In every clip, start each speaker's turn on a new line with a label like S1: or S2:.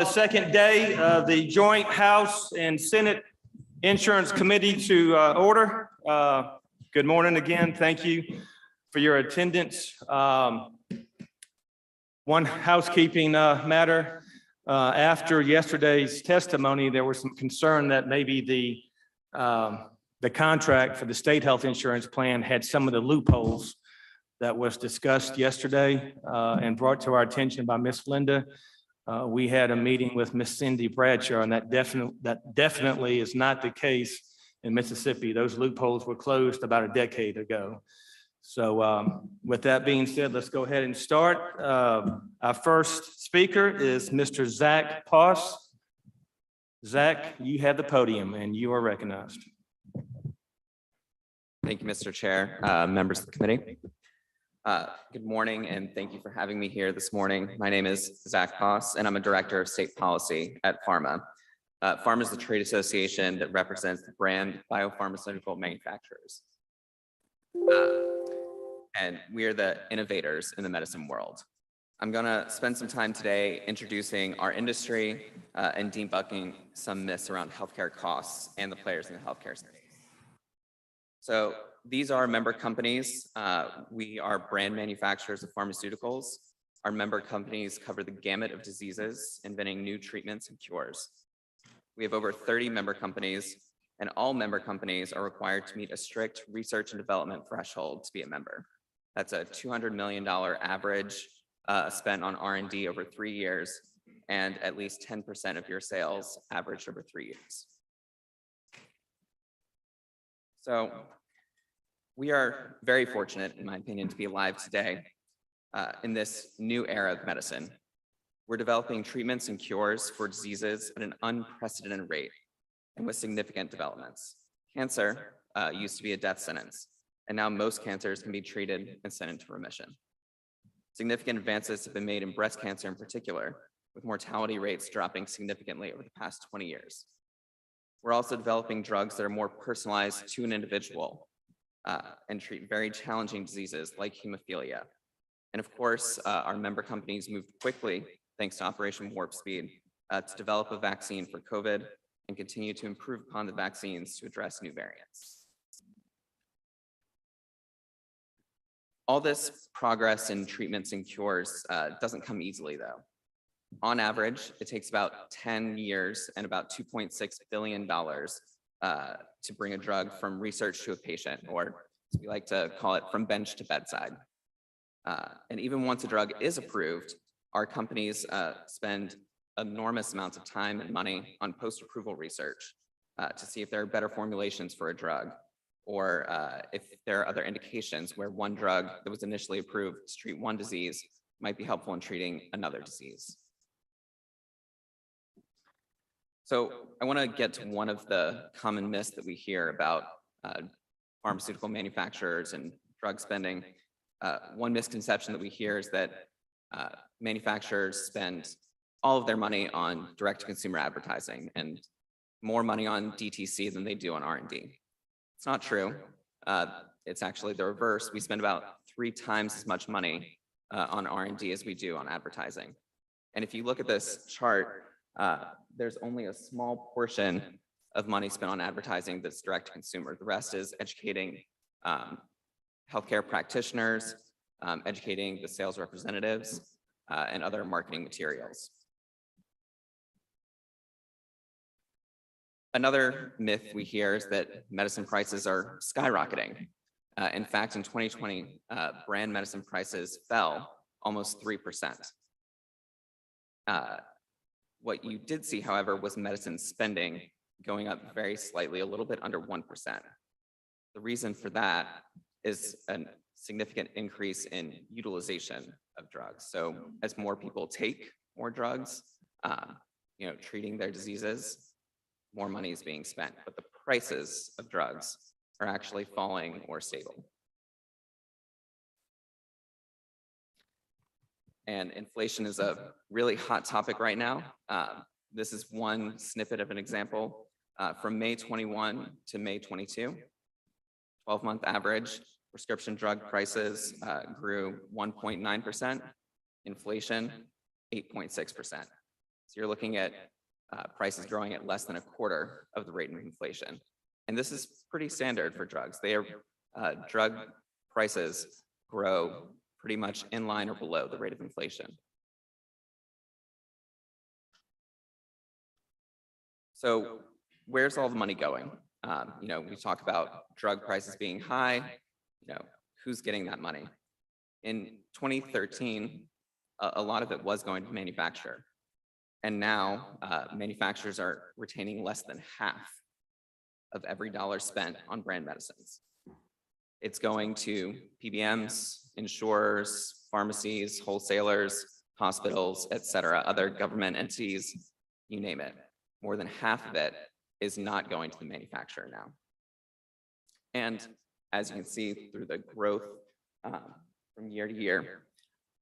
S1: The second day of the joint House and Senate Insurance Committee to order. Good morning again. Thank you for your attendance. One housekeeping matter. After yesterday's testimony, there was some concern that maybe the contract for the state health insurance plan had some of the loopholes that was discussed yesterday and brought to our attention by Ms. Linda. We had a meeting with Ms. Cindy Bradshaw, and that definitely is not the case in Mississippi. Those loopholes were closed about a decade ago. So with that being said, let's go ahead and start. Our first speaker is Mr. Zach Poss. Zach, you have the podium and you are recognized.
S2: Thank you, Mr. Chair, members of the committee. Good morning, and thank you for having me here this morning. My name is Zach Poss, and I'm a director of state policy at PhRMA. PhRMA is the trade association that represents the brand biopharmaceutical manufacturers. And we are the innovators in the medicine world. I'm going to spend some time today introducing our industry and debunking some myths around healthcare costs and the players in the healthcare space. So these are member companies. We are brand manufacturers of pharmaceuticals. Our member companies cover the gamut of diseases, inventing new treatments and cures. We have over 30 member companies, and all member companies are required to meet a strict research and development threshold to be a member. That's a $200 million average spent on R&D over 3 years, and at least 10% of your sales averaged over 3 years. So we are very fortunate, in my opinion, to be alive today in this new era of medicine. We're developing treatments and cures for diseases at an unprecedented rate and with significant developments. Cancer used to be a death sentence, and now most cancers can be treated and sent into remission. Significant advances have been made in breast cancer in particular, with mortality rates dropping significantly over the past 20 years. We're also developing drugs that are more personalized to an individual and treat very challenging diseases like hemophilia. And of course, our member companies moved quickly, thanks to Operation Warp Speed, to develop a vaccine for COVID and continue to improve upon the vaccines to address new variants. All this progress in treatments and cures doesn't come easily, though. On average, it takes about 10 years and about $2.6 billion to bring a drug from research to a patient, or as we like to call it, from bench to bedside. And even once a drug is approved, our companies spend enormous amounts of time and money on post-approval research to see if there are better formulations for a drug, or if there are other indications where one drug that was initially approved to treat one disease might be helpful in treating another disease. So I want to get to one of the common myths that we hear about pharmaceutical manufacturers and drug spending. One misconception that we hear is that manufacturers spend all of their money on direct-to-consumer advertising and more money on DTC than they do on R&D. It's not true. It's actually the reverse. We spend about 3 times as much money on R&D as we do on advertising. And if you look at this chart, there's only a small portion of money spent on advertising that's direct to consumer. The rest is educating healthcare practitioners, educating the sales representatives, and other marketing materials. Another myth we hear is that medicine prices are skyrocketing. In fact, in 2020, brand medicine prices fell almost 3%. What you did see, however, was medicine spending going up very slightly, a little bit under 1%. The reason for that is a significant increase in utilization of drugs. So as more people take more drugs, treating their diseases, more money is being spent, but the prices of drugs are actually falling or stable. And inflation is a really hot topic right now. This is one snippet of an example from May 21 to May 22. 12-month average, prescription drug prices grew 1.9%, inflation 8.6%. So you're looking at prices growing at less than a quarter of the rate of inflation. And this is pretty standard for drugs. Drug prices grow pretty much in line or below the rate of inflation. So where's all the money going? We talk about drug prices being high, who's getting that money? In 2013, a lot of it was going to manufacturer. And now manufacturers are retaining less than half of every dollar spent on brand medicines. It's going to PBMs, insurers, pharmacies, wholesalers, hospitals, et cetera, other government entities, you name it. More than half of it is not going to the manufacturer now. And as you can see through the growth from year to year,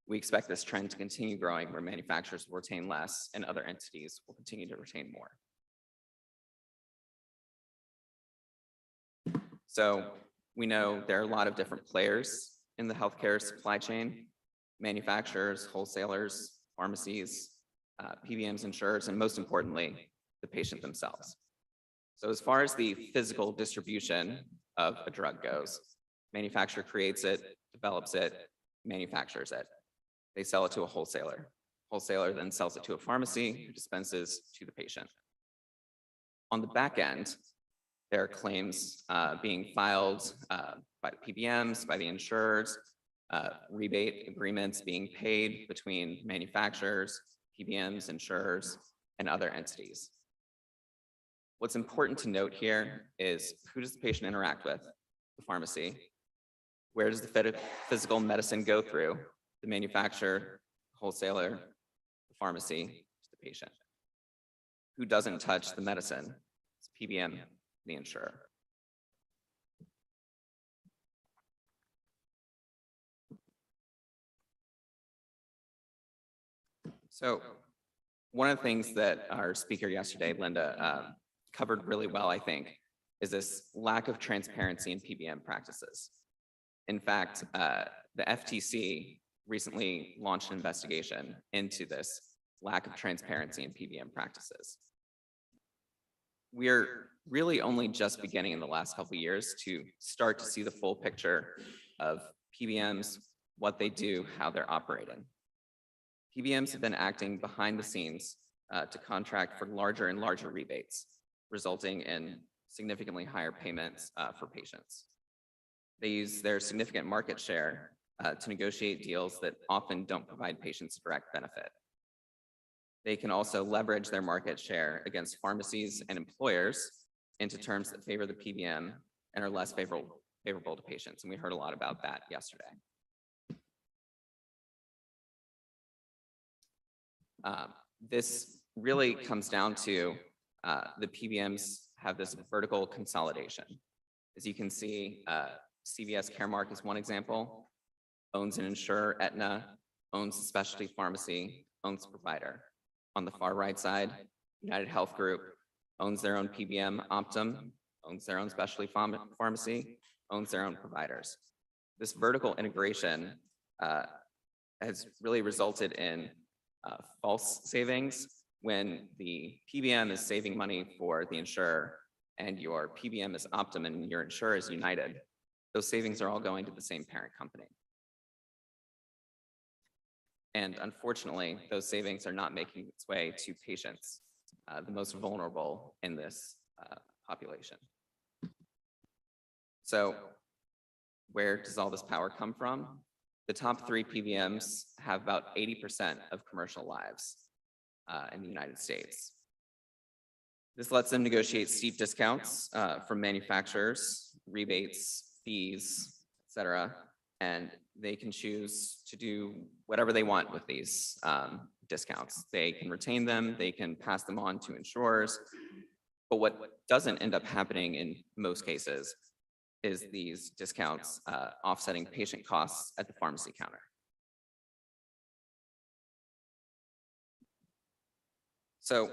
S2: we expect this trend to continue growing where manufacturers will retain less and other entities will continue to retain more. So we know there are a lot of different players in the healthcare supply chain: manufacturers, wholesalers, pharmacies, PBMs, insurers, and most importantly, the patient themselves. So as far as the physical distribution of a drug goes, manufacturer creates it, develops it, manufactures it. They sell it to a wholesaler. Wholesaler then sells it to a pharmacy who dispenses to the patient. On the back end, there are claims being filed by the PBMs, by the insurers, rebate agreements being paid between manufacturers, PBMs, insurers, and other entities. What's important to note here is, who does the patient interact with? The pharmacy. Where does the physical medicine go through? The manufacturer, wholesaler, the pharmacy, to the patient. Who doesn't touch the medicine? It's PBM, the insurer. So one of the things that our speaker yesterday, Linda, covered really well, I think, is this lack of transparency in PBM practices. In fact, the FTC recently launched an investigation into this lack of transparency in PBM practices. We're really only just beginning in the last couple of years to start to see the full picture of PBMs, what they do, how they're operating. PBMs have been acting behind the scenes to contract for larger and larger rebates, resulting in significantly higher payments for patients. They use their significant market share to negotiate deals that often don't provide patients direct benefit. They can also leverage their market share against pharmacies and employers into terms that favor the PBM and are less favorable to patients. And we heard a lot about that yesterday. This really comes down to the PBMs have this vertical consolidation. As you can see, CVS Caremark is one example, owns an insurer, Aetna, owns a specialty pharmacy, owns a provider. On the far right side, United Health Group owns their own PBM, Optum, owns their own specialty pharmacy, owns their own providers. This vertical integration has really resulted in false savings when the PBM is saving money for the insurer and your PBM is Optum and your insurer is United. Those savings are all going to the same parent company. And unfortunately, those savings are not making its way to patients, the most vulnerable in this population. So where does all this power come from? The top 3 PBMs have about 80% of commercial lives in the United States. This lets them negotiate steep discounts from manufacturers, rebates, fees, et cetera, and they can choose to do whatever they want with these discounts. They can retain them, they can pass them on to insurers, but what doesn't end up happening in most cases is these discounts offsetting patient costs at the pharmacy counter. So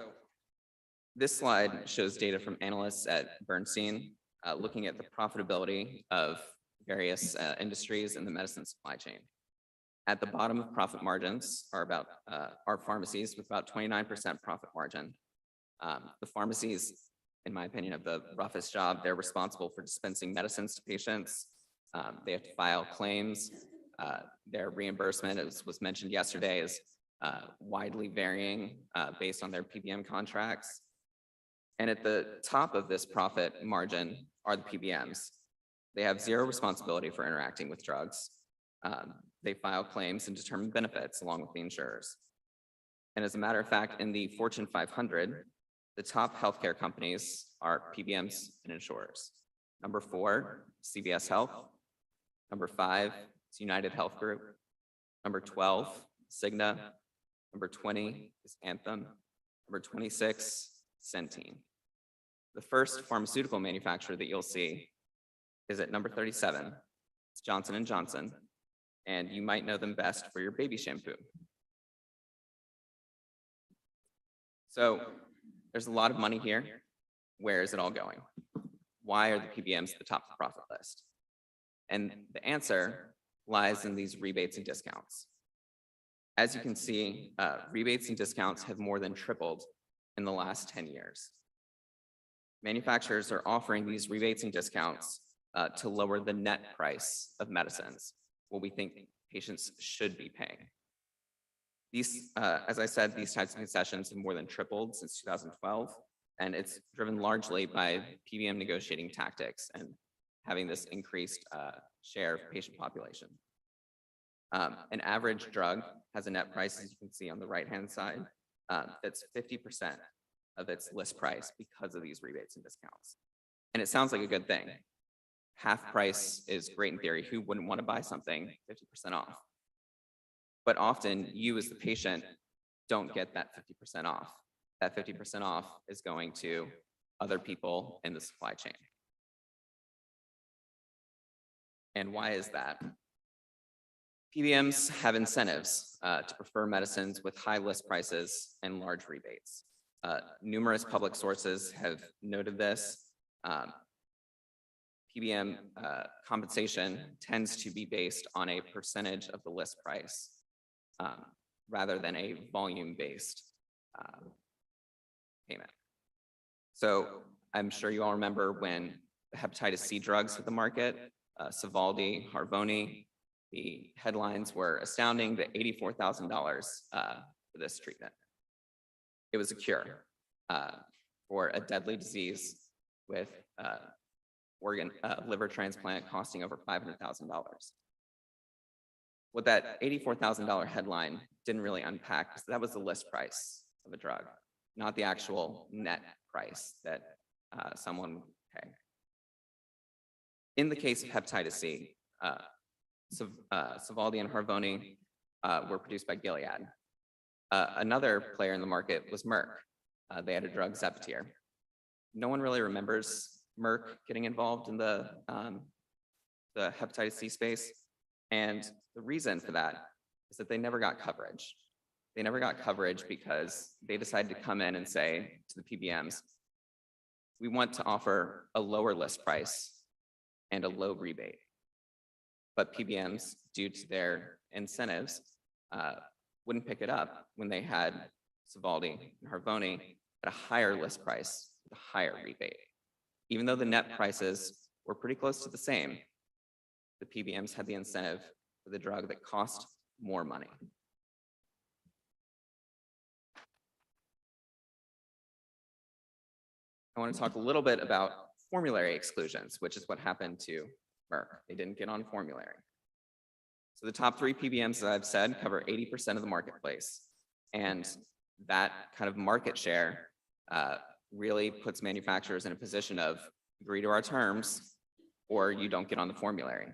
S2: this slide shows data from analysts at Bernstein looking at the profitability of various industries in the medicine supply chain. At the bottom of profit margins are about our pharmacies with about 29% profit margin. The pharmacies, in my opinion, have the roughest job. They're responsible for dispensing medicines to patients. They have to file claims. Their reimbursement, as was mentioned yesterday, is widely varying based on their PBM contracts. And at the top of this profit margin are the PBMs. They have zero responsibility for interacting with drugs. They file claims and determine benefits along with the insurers. And as a matter of fact, in the Fortune 500, the top healthcare companies are PBMs and insurers. Number 4, CVS Health. Number 5 is United Health Group. Number 12, Cigna. Number 20 is Anthem. Number 26, Centene. The first pharmaceutical manufacturer that you'll see is at number 37. It's Johnson & Johnson, and you might know them best for your baby shampoo. So there's a lot of money here. Where is it all going? Why are the PBMs at the top of the profit list? And the answer lies in these rebates and discounts. As you can see, rebates and discounts have more than tripled in the last 10 years. Manufacturers are offering these rebates and discounts to lower the net price of medicines, what we think patients should be paying. These, as I said, these types of concessions have more than tripled since 2012, and it's driven largely by PBM negotiating tactics and having this increased share of patient population. An average drug has a net price, as you can see on the right-hand side, that's 50% of its list price because of these rebates and discounts. And it sounds like a good thing. Half price is great in theory. Who wouldn't want to buy something 50% off? But often you as the patient don't get that 50% off. That 50% off is going to other people in the supply chain. And why is that? PBMs have incentives to prefer medicines with high list prices and large rebates. Numerous public sources have noted this. PBM compensation tends to be based on a percentage of the list price rather than a volume-based payment. So I'm sure you all remember when the hepatitis C drugs hit the market, Sovaldi, Harvoni, the headlines were astounding, the $84,000 for this treatment. It was a cure for a deadly disease with liver transplant costing over $500,000. What that $84,000 headline didn't really unpack, because that was the list price of a drug, not the actual net price that someone would pay. In the case of hepatitis C, Sovaldi and Harvoni were produced by Gilead. Another player in the market was Merck. They had a drug, Zepatier. No one really remembers Merck getting involved in the hepatitis C space. And the reason for that is that they never got coverage. They never got coverage because they decided to come in and say to the PBMs, we want to offer a lower list price and a low rebate. But PBMs, due to their incentives, wouldn't pick it up when they had Sovaldi and Harvoni at a higher list price with a higher rebate. Even though the net prices were pretty close to the same, the PBMs had the incentive for the drug that cost more money. I want to talk a little bit about formulary exclusions, which is what happened to Merck. They didn't get on formulary. So the top 3 PBMs, as I've said, cover 80% of the marketplace. And that kind of market share really puts manufacturers in a position of agree to our terms or you don't get on the formulary.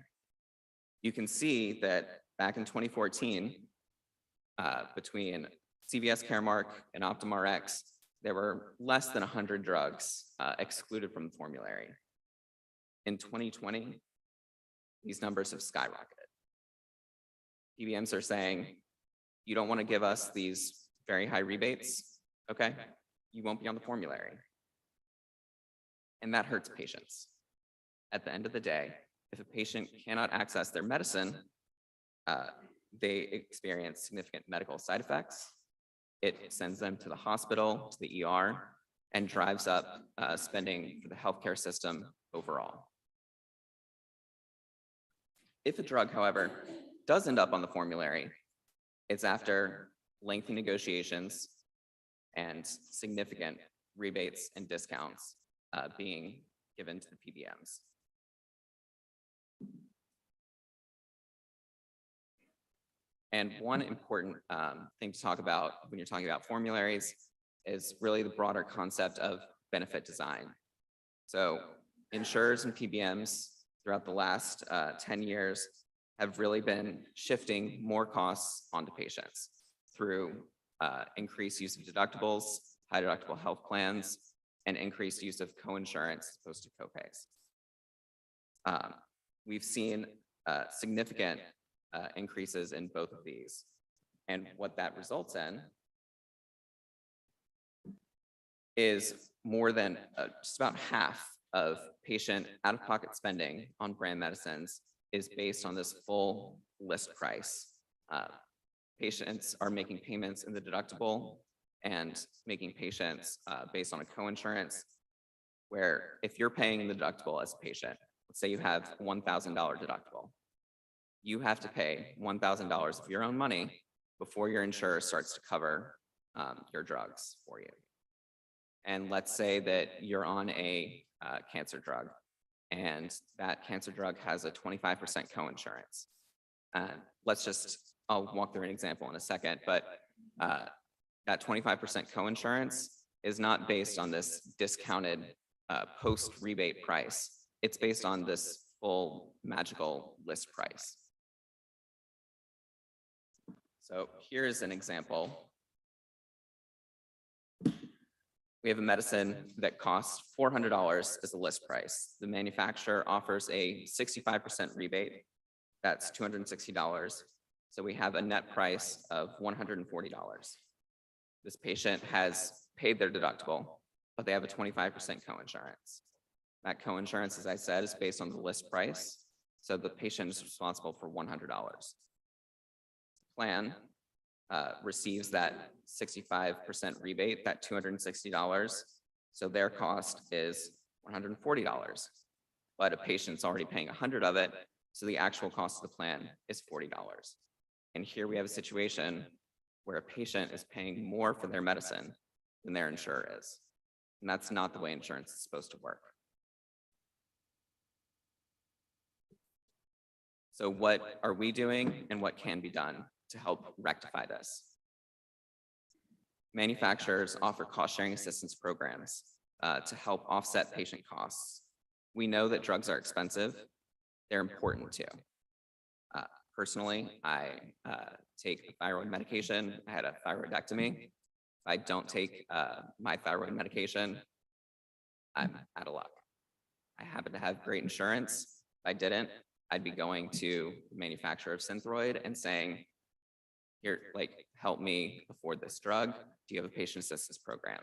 S2: You can see that back in 2014, between CVS Caremark and Optum Rx, there were less than 100 drugs excluded from the formulary. In 2020, these numbers have skyrocketed. PBMs are saying, you don't want to give us these very high rebates, okay? You won't be on the formulary. And that hurts patients. At the end of the day, if a patient cannot access their medicine, they experience significant medical side effects. It sends them to the hospital, to the ER, and drives up spending for the healthcare system overall. If a drug, however, does end up on the formulary, it's after lengthy negotiations and significant rebates and discounts being given to the Pbms. And one important thing to talk about when you're talking about formularies is really the broader concept of benefit design. So insurers and Pbms throughout the last 10 years have really been shifting more costs onto patients through increased use of deductibles, high deductible health plans, and increased use of coinsurance as opposed to copays. We've seen significant increases in both of these. And what that results in is more than just about half of patient out-of-pocket spending on brand medicines is based on this full list price. Patients are making payments in the deductible and making patients based on a coinsurance, where if you're paying the deductible as a patient, let's say you have $1,000 deductible, you have to pay $1,000 of your own money before your insurer starts to cover your drugs for you. And let's say that you're on a cancer drug, and that cancer drug has a 25% coinsurance. I'll walk through an example in a second, but that 25% coinsurance is not based on this discounted post-rebate price. It's based on this full magical list price. So here's an example. We have a medicine that costs $400 as a list price. The manufacturer offers a 65% rebate. That's $260. So we have a net price of $140. This patient has paid their deductible, but they have a 25% coinsurance. That coinsurance, as I said, is based on the list price. So the patient is responsible for $100. Plan receives that 65% rebate, that $260. So their cost is $140, but a patient's already paying 100 of it. So the actual cost of the plan is $40. And here we have a situation where a patient is paying more for their medicine than their insurer is. And that's not the way insurance is supposed to work. So what are we doing and what can be done to help rectify this? Manufacturers offer cost-sharing assistance programs to help offset patient costs. We know that drugs are expensive. They're important too. Personally, I take thyroid medication. I had a thyroidectomy. If I don't take my thyroid medication, I'm out of luck. I happen to have great insurance. If I didn't, I'd be going to the manufacturer of Synthroid and saying, here, help me afford this drug. Do you have a patient assistance program?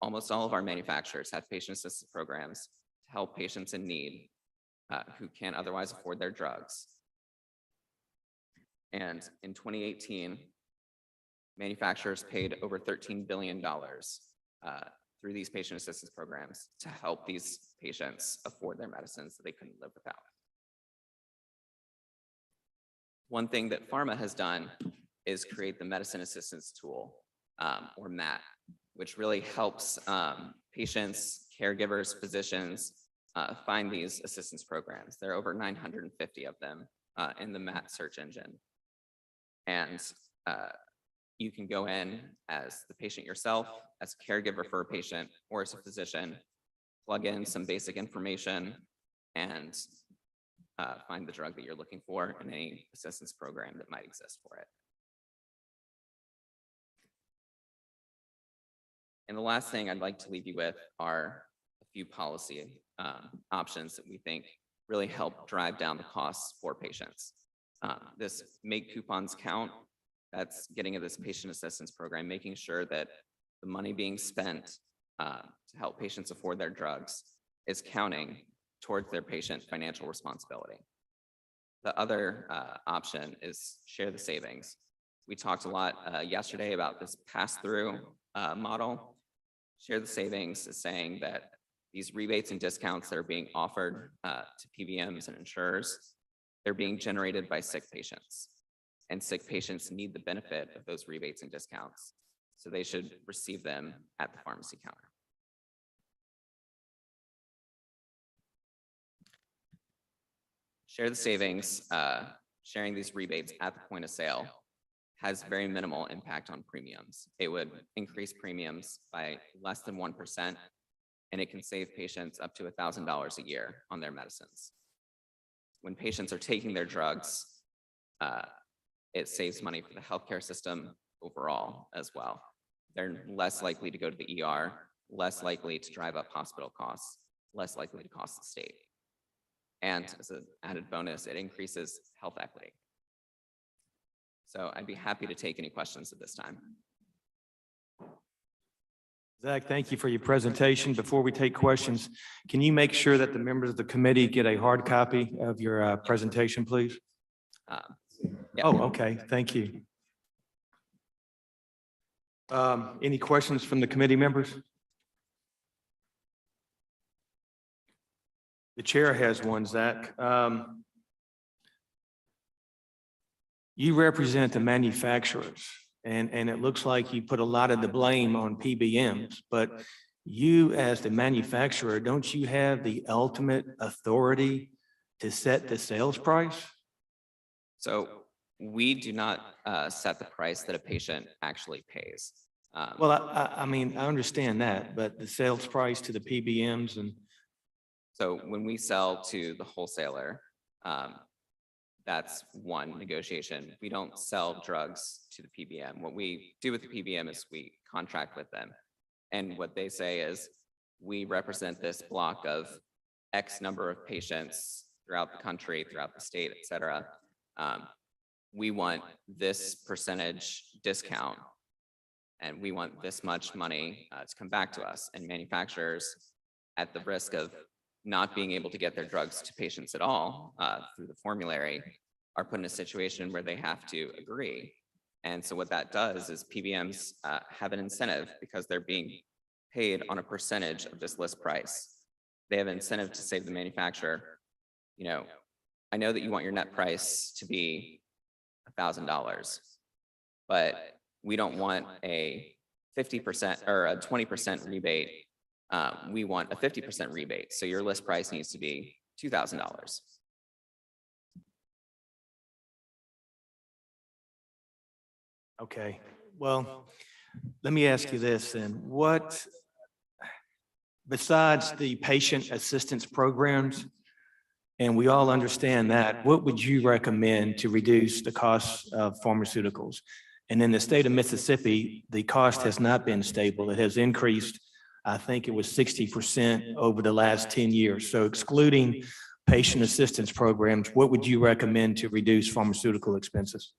S2: Almost all of our manufacturers have patient assistance programs to help patients in need who can't otherwise afford their drugs. And in 2018, manufacturers paid over $13 billion through these patient assistance programs to help these patients afford their medicines that they couldn't live without. One thing that pharma has done is create the Medicine Assistance Tool, or MAT, which really helps patients, caregivers, physicians find these assistance programs. There are over 950 of them in the MAT search engine. And you can go in as the patient yourself, as a caregiver for a patient, or as a physician, plug in some basic information, and find the drug that you're looking for in any assistance program that might exist for it. And the last thing I'd like to leave you with are a few policy options that we think really help drive down the costs for patients. This Make Coupons Count, that's getting at this patient assistance program, making sure that the money being spent to help patients afford their drugs is counting towards their patient financial responsibility. The other option is share the savings. We talked a lot yesterday about this pass-through model. Share the savings is saying that these rebates and discounts that are being offered to PBMs and insurers, they're being generated by sick patients. And sick patients need the benefit of those rebates and discounts. So they should receive them at the pharmacy counter. Share the savings, sharing these rebates at the point of sale has very minimal impact on premiums. It would increase premiums by less than 1%, and it can save patients up to $1,000 a year on their medicines. When patients are taking their drugs, it saves money for the healthcare system overall as well. They're less likely to go to the ER, less likely to drive up hospital costs, less likely to cost the state. And as an added bonus, it increases health equity. So I'd be happy to take any questions at this time.
S1: Zach, thank you for your presentation. Before we take questions, can you make sure that the members of the committee get a hard copy of your presentation, please?
S2: Yeah.
S1: Oh, okay, thank you. Any questions from the committee members? The chair has one, Zach. You represent the manufacturers, and it looks like you put a lot of the blame on PBMs, but you as the manufacturer, don't you have the ultimate authority to set the sales price?
S2: So we do not set the price that a patient actually pays.
S1: Well, I mean, I understand that, but the sales price to the PBMs and.
S2: So when we sell to the wholesaler, that's one negotiation. We don't sell drugs to the PBM. What we do with the PBM is we contract with them. And what they say is, we represent this block of X number of patients throughout the country, throughout the state, et cetera. We want this percentage discount, and we want this much money to come back to us. And manufacturers, at the risk of not being able to get their drugs to patients at all through the formulary, are put in a situation where they have to agree. And so what that does is PBMs have an incentive, because they're being paid on a percentage of this list price. They have an incentive to say to the manufacturer, you know, I know that you want your net price to be $1,000, but we don't want a 50% or a 20% rebate. We want a 50% rebate. So your list price needs to be $2,000.
S1: Okay, well, let me ask you this then. What, besides the patient assistance programs, and we all understand that, what would you recommend to reduce the cost of pharmaceuticals? And in the state of Mississippi, the cost has not been stable. It has increased. I think it was 60% over the last 10 years. So excluding patient assistance programs, what would you recommend to reduce pharmaceutical expenses?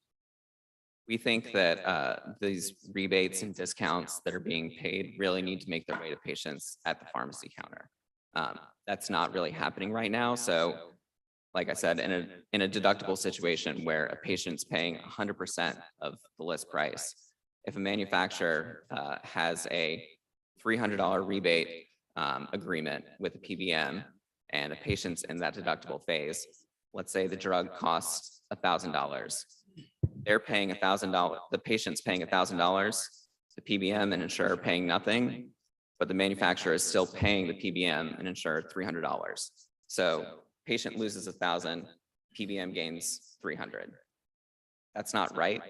S2: We think that these rebates and discounts that are being paid really need to make their way to patients at the pharmacy counter. That's not really happening right now. So like I said, in a deductible situation where a patient's paying 100% of the list price, if a manufacturer has a $300 rebate agreement with a PBM and a patient's in that deductible phase, let's say the drug costs $1,000. They're paying $1,000, the patient's paying $1,000, the PBM and insurer paying nothing, but the manufacturer is still paying the PBM and insurer $300. So patient loses $1,000, PBM gains $300. That's not right.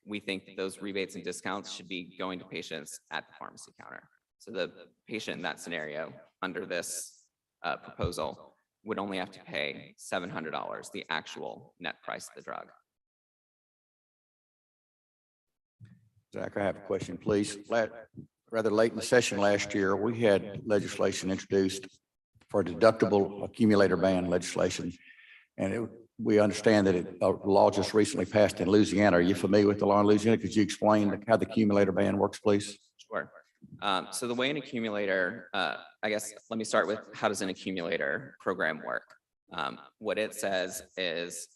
S2: We think that those rebates and discounts should be going to patients at the pharmacy counter. So the patient in that scenario under this proposal would only have to pay $700, the actual net price of the drug.
S3: Zach, I have a question, please. Rather late in the session last year, we had legislation introduced for deductible accumulator ban legislation. And we understand that a law just recently passed in Louisiana. Are you familiar with the law in Louisiana? Could you explain how the accumulator ban works, please?
S2: Sure. So the way an accumulator, I guess, let me start with how does an accumulator program work? What it says is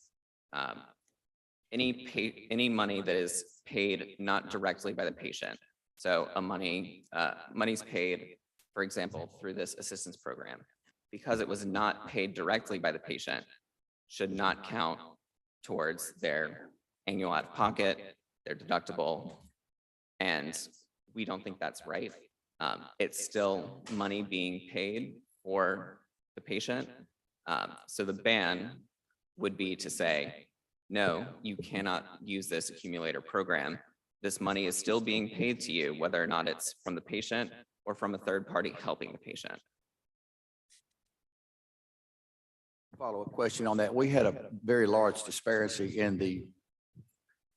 S2: any money that is paid not directly by the patient. So money's paid, for example, through this assistance program, because it was not paid directly by the patient, should not count towards their annual out-of-pocket, their deductible, and we don't think that's right. It's still money being paid for the patient. So the ban would be to say, no, you cannot use this accumulator program. This money is still being paid to you, whether or not it's from the patient or from a third party helping the patient.
S3: Follow-up question on that. We had a very large disparity in the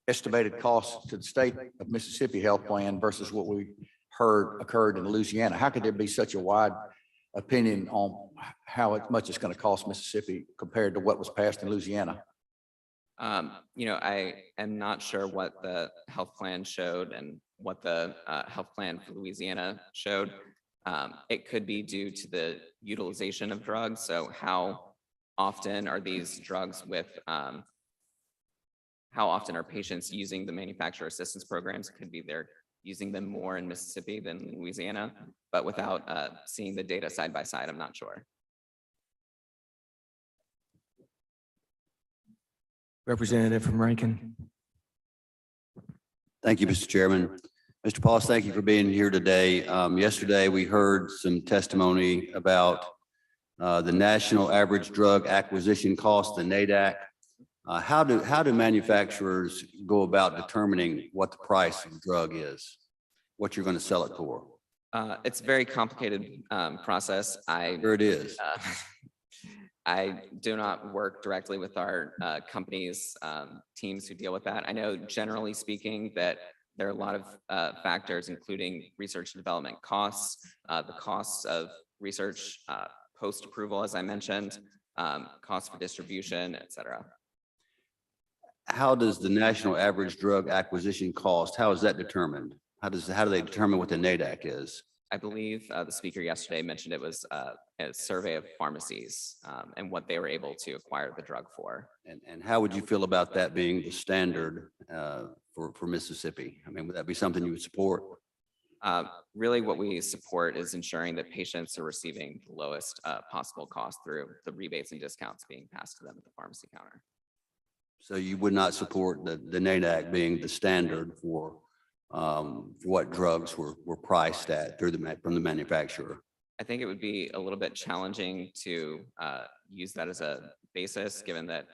S3: estimated cost to the state of Mississippi health plan versus what we heard occurred in Louisiana. How could there be such a wide opinion on how much it's going to cost Mississippi compared to what was passed in Louisiana?
S2: I am not sure what the health plan showed and what the health plan for Louisiana showed. It could be due to the utilization of drugs. So how often are these drugs how often are patients using the manufacturer assistance programs? It could be they're using them more in Mississippi than Louisiana, but without seeing the data side by side, I'm not sure.
S1: Representative from Rankin.
S4: Thank you, Mr. Chairman. Mr. Pauls, thank you for being here today. Yesterday, we heard some testimony about the national average drug acquisition cost, the NADAC. How do manufacturers go about determining what the price of the drug is, what you're going to sell it for?
S2: It's a very complicated process.
S4: Here it is.
S2: I do not work directly with our company's teams who deal with that. I know generally speaking that there are a lot of factors, including research and development costs, the costs of research post-approval, as I mentioned, costs for distribution, et cetera.
S4: How does the national average drug acquisition cost, how is that determined? How do they determine what the NADAC is?
S2: I believe the speaker yesterday mentioned it was a survey of pharmacies and what they were able to acquire the drug for.
S4: And how would you feel about that being the standard for Mississippi? I mean, would that be something you would support?
S2: Really what we support is ensuring that patients are receiving the lowest possible cost through the rebates and discounts being passed to them at the pharmacy counter.
S4: So you would not support the NADAC being the standard for what drugs were priced at from the manufacturer?
S2: I think it would be a little bit challenging to use that as a basis, given that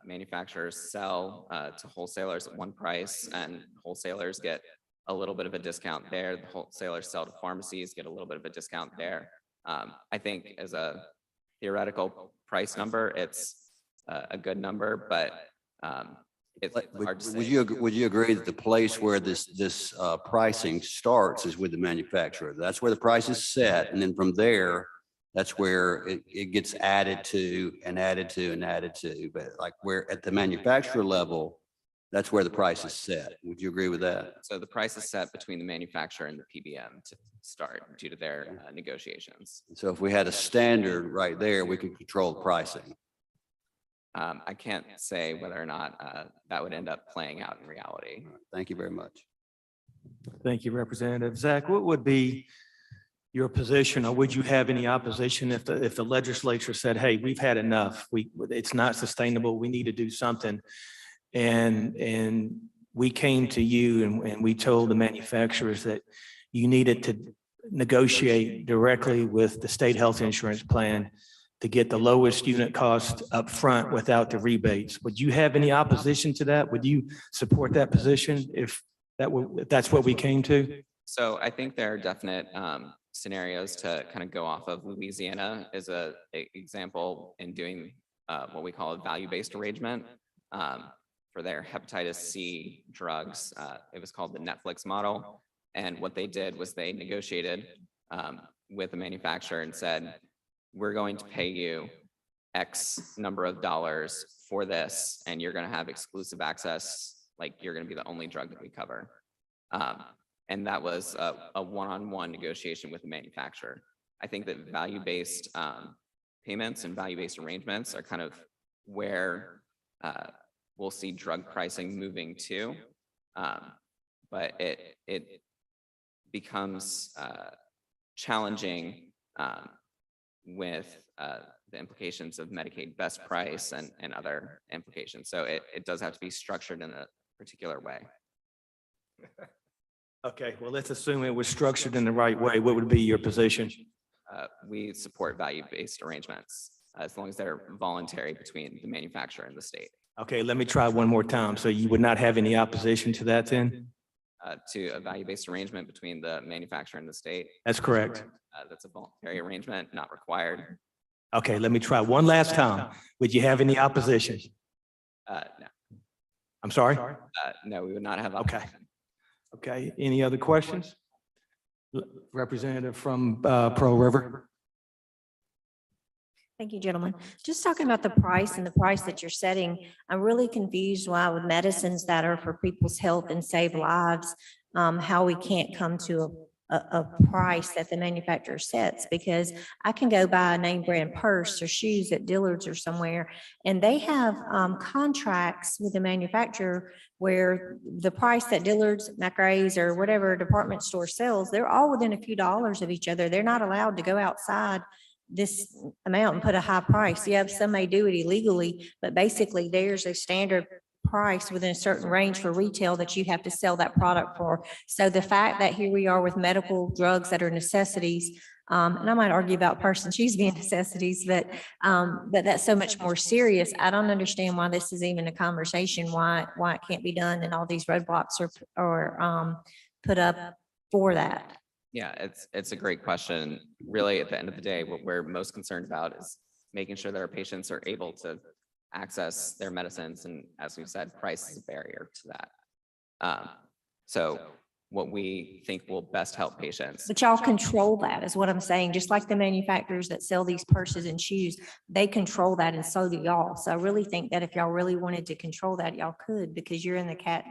S2: manufacturers sell to wholesalers at one price and wholesalers get a little bit of a discount there. The wholesalers sell to pharmacies, get a little bit of a discount there. I think as a theoretical price number, it's a good number, but it's hard to say.
S4: Would you agree that the place where this pricing starts is with the manufacturer? That's where the price is set, and then from there, that's where it gets added to and added to and added to. But like where at the manufacturer level, that's where the price is set. Would you agree with that?
S2: So the price is set between the manufacturer and the PBM to start due to their negotiations.
S4: So if we had a standard right there, we could control the pricing.
S2: I can't say whether or not that would end up playing out in reality.
S4: Thank you very much.
S1: Thank you, Representative. Zach, what would be your position, or would you have any opposition if the legislature said, hey, we've had enough, it's not sustainable, we need to do something, and we came to you and we told the manufacturers that you needed to negotiate directly with the state health insurance plan to get the lowest unit cost up front without the rebates? Would you have any opposition to that? Would you support that position if that's what we came to?
S2: So I think there are definite scenarios to kind of go off of. Louisiana is a example in doing what we call a value-based arrangement for their hepatitis C drugs. It was called the Netflix model. And what they did was they negotiated with the manufacturer and said, we're going to pay you X number of dollars for this, and you're going to have exclusive access. Like you're going to be the only drug that we cover. And that was a one-on-one negotiation with the manufacturer. I think that value-based payments and value-based arrangements are kind of where we'll see drug pricing moving to. But it becomes challenging with the implications of Medicaid best price and other implications. So it does have to be structured in a particular way.
S1: Okay, well, let's assume it was structured in the right way. What would be your position?
S2: We support value-based arrangements as long as they're voluntary between the manufacturer and the state.
S1: Okay, let me try one more time. So you would not have any opposition to that then?
S2: To a value-based arrangement between the manufacturer and the state.
S1: That's correct.
S2: That's a voluntary arrangement, not required.
S1: Okay, let me try one last time. Would you have any opposition?
S2: No,
S1: I'm sorry?
S2: no, we would not have.
S1: Okay.
S2: opposition.
S1: Okay, any other questions? Representative from Pearl River.
S5: Thank you, gentlemen. Just talking about the price and the price that you're setting, I'm really confused why with medicines that are for people's health and save lives, how we can't come to a price that the manufacturer sets, because I can go buy a name brand purse or shoes at Dillard's or somewhere, and they have contracts with the manufacturer where the price that Dillard's, McRae's, or whatever department store sells, they're all within a few dollars of each other. They're not allowed to go outside this amount and put a high price. Yeah, some may do it illegally, but basically there's a standard price within a certain range for retail that you have to sell that product for. So the fact that here we are with medical drugs that are necessities, and I might argue about purse and shoes being necessities, but that's so much more serious. I don't understand why this is even a conversation, why it can't be done, and all these roadblocks are put up for that.
S2: Yeah, it's a great question. Really, at the end of the day, what we're most concerned about is making sure that our patients are able to access their medicines. And as we've said, price is a barrier to that. So what we think will best help patients.
S5: But y'all control that is what I'm saying. Just like the manufacturers that sell these purses and shoes, they control that, and so do y'all. So I really think that if y'all really wanted to control that, y'all could, because you're in the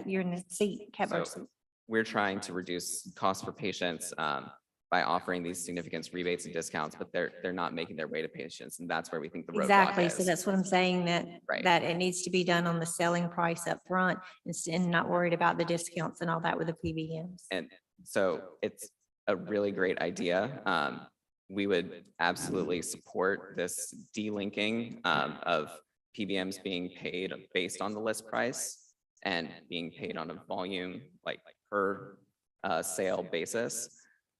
S5: you're in the seat, catbird seat.
S2: We're trying to reduce costs for patients by offering these significant rebates and discounts, but they're not making their way to patients, and that's where we think the roadblock
S5: Exactly.
S2: is.
S5: So that's what I'm saying, that,
S2: Right.
S5: that it needs to be done on the selling price up front and not worried about the discounts and all that with the PBMs.
S2: And so it's a really great idea. We would absolutely support this delinking of PBMs being paid based on the list price and being paid on a volume, like per sale basis.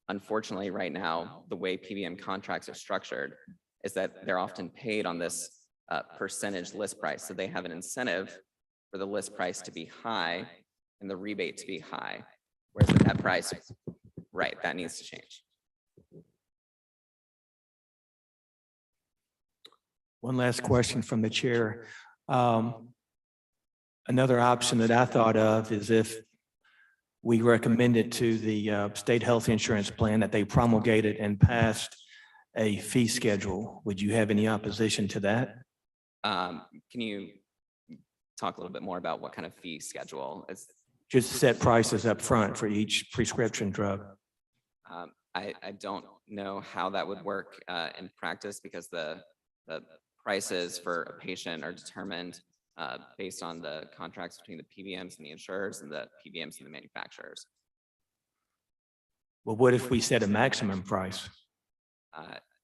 S2: Unfortunately, right now, the way PBM contracts are structured is that they're often paid on this percentage list price. So they have an incentive for the list price to be high and the rebate to be high. Whereas the net price, right, that needs to change.
S1: One last question from the chair. Another option that I thought of is if we recommended to the state health insurance plan that they promulgated and passed a fee schedule. Would you have any opposition to that?
S2: Can you talk a little bit more about what kind of fee schedule is?
S1: Just set prices up front for each prescription drug.
S2: I don't know how that would work in practice, because the prices for a patient are determined based on the contracts between the PBMs and the insurers and the PBMs and the manufacturers.
S1: Well, what if we set a maximum price?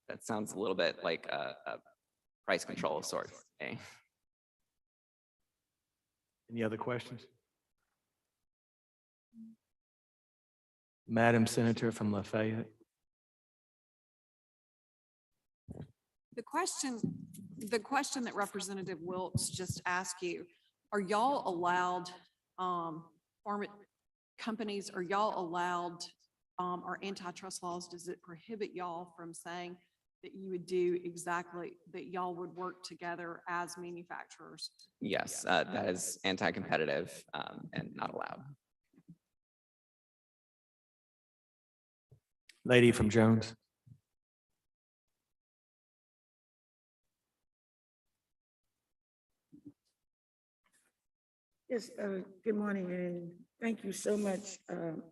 S2: That sounds a little bit like a price control of sorts.
S1: Any other questions? Madam Senator from Lafayette.
S6: The question that Representative Wilkes just asked you, are y'all allowed, companies, are y'all allowed, or antitrust laws, does it prohibit y'all from saying that you would do exactly, that y'all would work together as manufacturers?
S2: Yes, that is anti-competitive and not allowed.
S1: Lady from Jones.
S7: Yes, good morning, and thank you so much,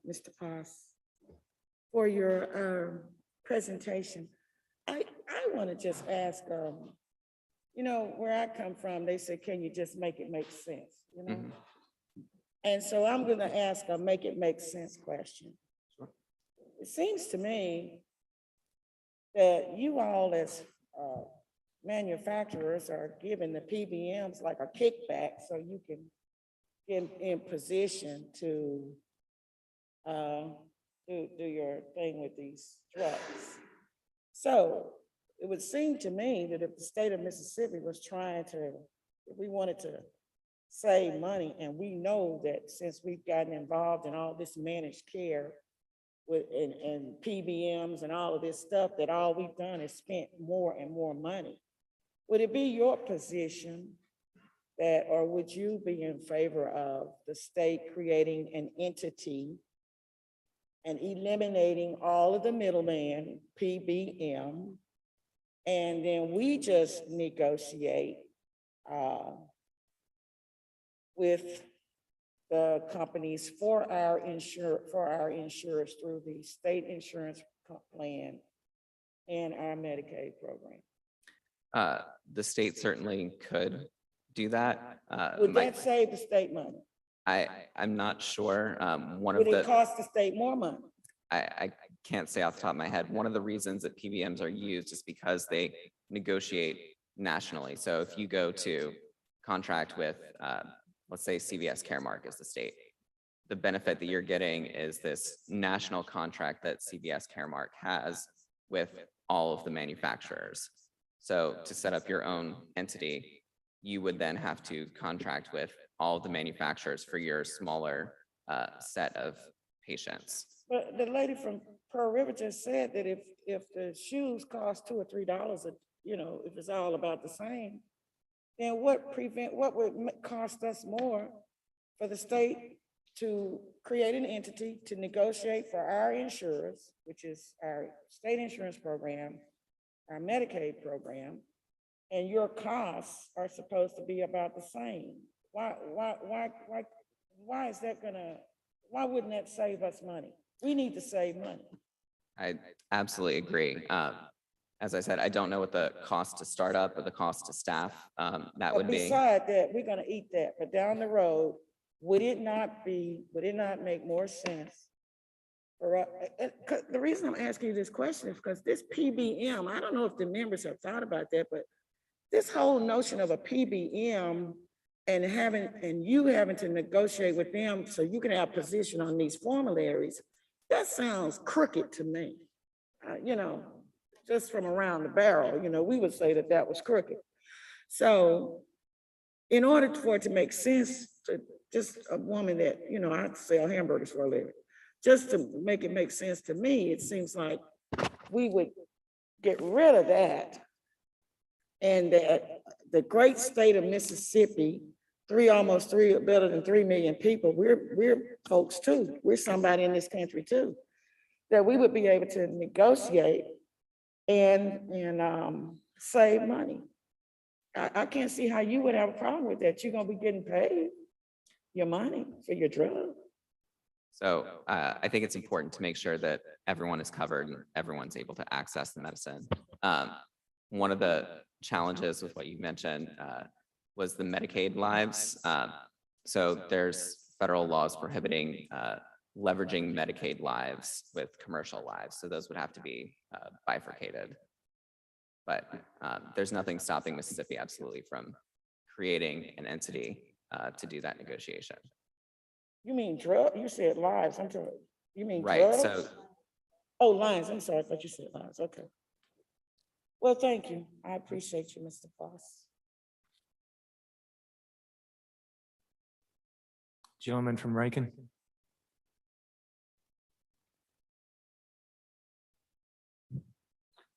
S7: Mr. Poss, for your presentation. I want to just ask, you know, where I come from, they said, can you just make it make sense, you know?
S2: Mhm.
S7: And so I'm gonna ask a make it make sense question. It seems to me that you all as manufacturers are giving the PBMs like a kickback so you can get in position to do your thing with these drugs. So it would seem to me that if the state of Mississippi was trying to, if we wanted to save money, and we know that since we've gotten involved in all this managed care with, and PBMs and all of this stuff, that all we've done is spent more and more money. Would it be your position that, or would you be in favor of the state creating an entity and eliminating all of the middleman, PBM, and then we just negotiate with the companies for our insurers through the state insurance plan and our Medicaid program?
S2: The state certainly could do that.
S7: Would that save the state money?
S2: I'm not sure. One
S7: Would
S2: of
S7: it
S2: the,
S7: cost the state more money?
S2: I can't say off the top of my head. One of the reasons that PBMs are used is because they negotiate nationally. So if you go to contract with, let's say CVS Caremark is the state, the benefit that you're getting is this national contract that CVS Caremark has with all of the manufacturers. So to set up your own entity, you would then have to contract with all of the manufacturers for your smaller set of patients.
S7: But the lady from Pearl River just said that if the shoes cost $2 or $3, you know, if it's all about the same, then what would cost us more for the state to create an entity to negotiate for our insurers, which is our state insurance program, our Medicaid program, and your costs are supposed to be about the same? Why is that why wouldn't that save us money? We need to save money.
S2: I absolutely agree. As I said, I don't know what the cost to start up or the cost to staff that
S7: But
S2: would be.
S7: beside that, we're gonna eat that, but down the road, would it not make more sense for, the reason I'm asking you this question is because this PBM, I don't know if the members have thought about that, but this whole notion of a PBM and you having to negotiate with them so you can have position on these formularies, that sounds crooked to me. You know, just from around the barrel, you know, we would say that that was crooked. So in order for it to make sense to just a woman that, you know, I sell hamburgers for a living, just to make it make sense to me, it seems like we would get rid of that. And that the great state of Mississippi, better than 3 million people, we're folks too. We're somebody in this country too. That we would be able to negotiate and save money. I can't see how you would have a problem with that. You're gonna be getting paid your money for your drug.
S2: So I think it's important to make sure that everyone is covered and everyone's able to access the medicine. One of the challenges with what you mentioned was the Medicaid lives. So there's federal laws prohibiting leveraging Medicaid lives with commercial lives. So those would have to be bifurcated. But there's nothing stopping Mississippi absolutely from creating an entity to do that negotiation.
S7: You mean drug? You said lives. I'm sorry. You mean
S2: Right,
S7: drugs?
S2: so
S7: Oh, lines. I'm sorry. I thought you said lines. Okay. Well, thank you. I appreciate you, Mr. Foss.
S1: Gentleman from Rankin.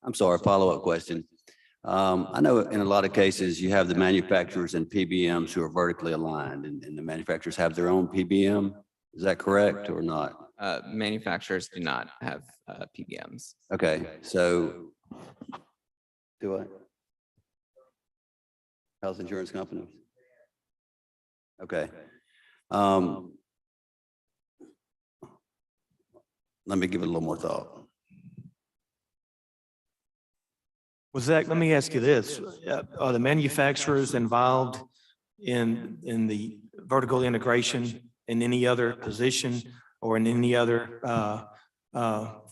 S4: I'm sorry, follow-up question. I know in a lot of cases you have the manufacturers and PBMs who are vertically aligned and the manufacturers have their own PBM. Is that correct or not?
S2: manufacturers do not have PBMs.
S4: Okay, so do I? Health insurance companies? Okay. Let me give it a little more thought.
S1: Well, Zach, let me ask you this. Are the manufacturers involved in the vertical integration in any other position or in any other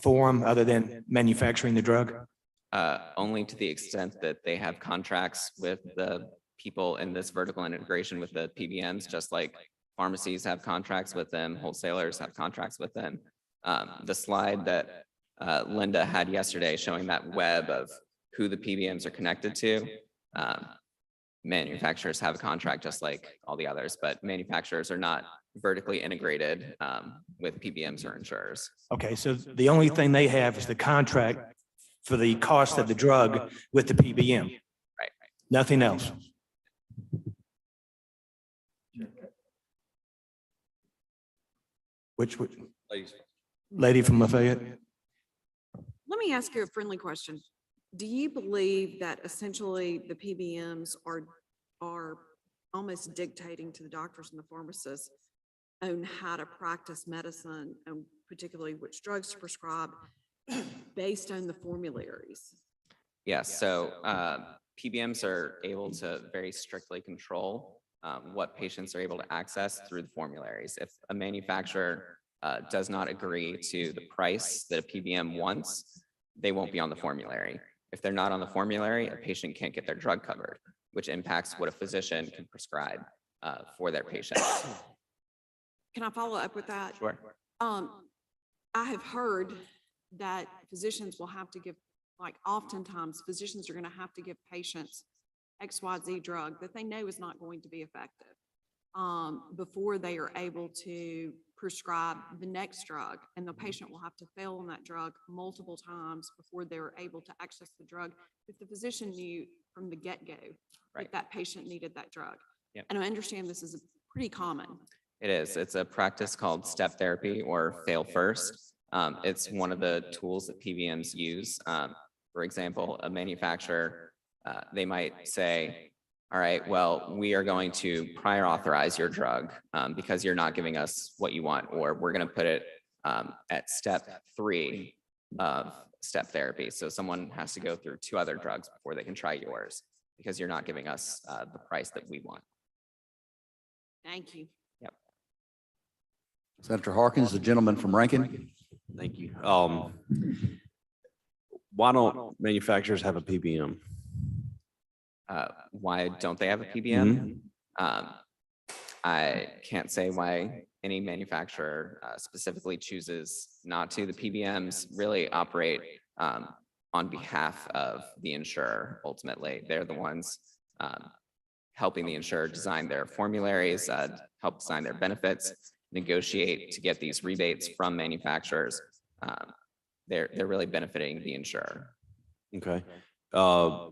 S1: forum other than manufacturing the drug?
S2: Only to the extent that they have contracts with the people in this vertical integration with the PBMs, just like pharmacies have contracts with them, wholesalers have contracts with them. The slide that Linda had yesterday showing that web of who the PBMs are connected to. Manufacturers have a contract just like all the others, but manufacturers are not vertically integrated with PBMs or insurers.
S1: Okay, so the only thing they have is the contract for the cost of the drug with the PBM.
S2: Right.
S1: Nothing else. Which lady from Lafayette?
S6: Let me ask you a friendly question. Do you believe that essentially the PBMs are almost dictating to the doctors and the pharmacists on how to practice medicine and particularly which drugs to prescribe based on the formularies?
S2: Yes, so PBMs are able to very strictly control what patients are able to access through the formularies. If a manufacturer does not agree to the price that a PBM wants, they won't be on the formulary. If they're not on the formulary, a patient can't get their drug covered, which impacts what a physician can prescribe for their patients.
S6: Can I follow up with that?
S2: Sure.
S6: I have heard that physicians will have to give, like oftentimes physicians are going to have to give patients XYZ drug that they know is not going to be effective before they are able to prescribe the next drug. And the patient will have to fail on that drug multiple times before they're able to access the drug if the physician knew from the get-go
S2: Right.
S6: that patient needed that drug.
S2: Yep.
S6: And I understand this is pretty common.
S2: It is. It's a practice called step therapy or fail first. It's one of the tools that PBMs use. For example, a manufacturer, they might say, all right, well, we are going to prior authorize your drug because you're not giving us what you want, or we're going to put it at step 3 of step therapy. So someone has to go through 2 other drugs before they can try yours because you're not giving us the price that we want.
S6: Thank you.
S3: Senator Harkins, the gentleman from Rankin.
S8: Thank you. Why don't manufacturers have a PBM?
S2: Why don't they have a PBM? I can't say why any manufacturer specifically chooses not to. The PBMs really operate on behalf of the insurer. Ultimately, they're the ones helping the insurer design their formularies, help design their benefits, negotiate to get these rebates from manufacturers. They're really benefiting the insurer.
S8: Okay. I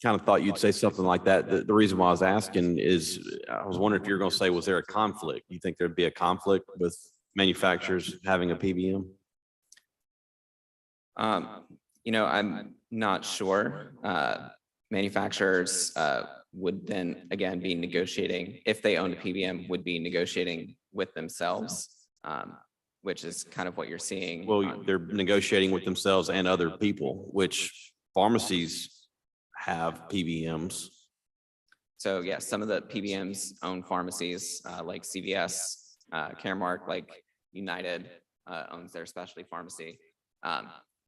S8: kind of thought you'd say something like that. The reason why I was asking is I was wondering if you're going to say, was there a conflict? You think there'd be a conflict with manufacturers having a PBM?
S2: I'm not sure. Manufacturers would then again be negotiating, if they own a PBM, would be negotiating with themselves, which is kind of what you're seeing.
S8: Well, they're negotiating with themselves and other people, which pharmacies have PBMs.
S2: So yes, some of the PBMs own pharmacies like CVS, Caremark, like United owns their specialty pharmacy.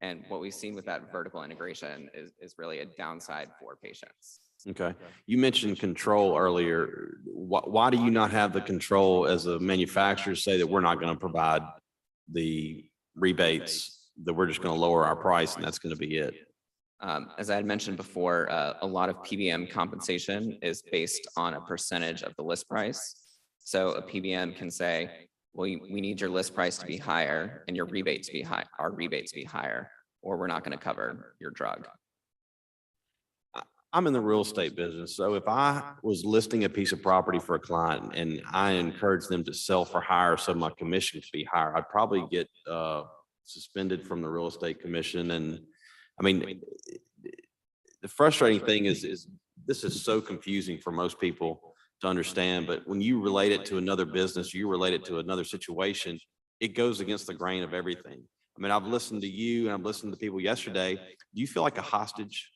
S2: And what we've seen with that vertical integration is really a downside for patients.
S8: Okay. You mentioned control earlier. Why do you not have the control as a manufacturer to say that we're not going to provide the rebates, that we're just going to lower our price and that's going to be it?
S2: As I had mentioned before, a lot of PBM compensation is based on a percentage of the list price. So a PBM can say, well, we need your list price to be higher and your rebate to be high, our rebate to be higher, or we're not going to cover your drug.
S8: I'm in the real estate business. So if I was listing a piece of property for a client and I encourage them to sell for higher, so my commission could be higher, I'd probably get suspended from the real estate commission. And I mean, the frustrating thing is this is so confusing for most people to understand, but when you relate it to another business, you relate it to another situation, it goes against the grain of everything. I mean, I've listened to you and I've listened to people yesterday. Do you feel like a hostage?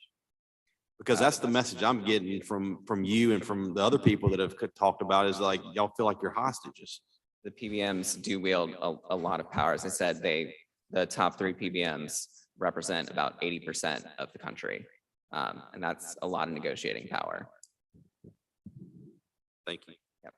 S8: Because that's the message I'm getting from you and from the other people that have talked about is like, y'all feel like you're hostages.
S2: The PBMs do wield a lot of power. As I said, the top 3 PBMs represent about 80% of the country. And that's a lot of negotiating power.
S8: Thank you.
S2: Yep.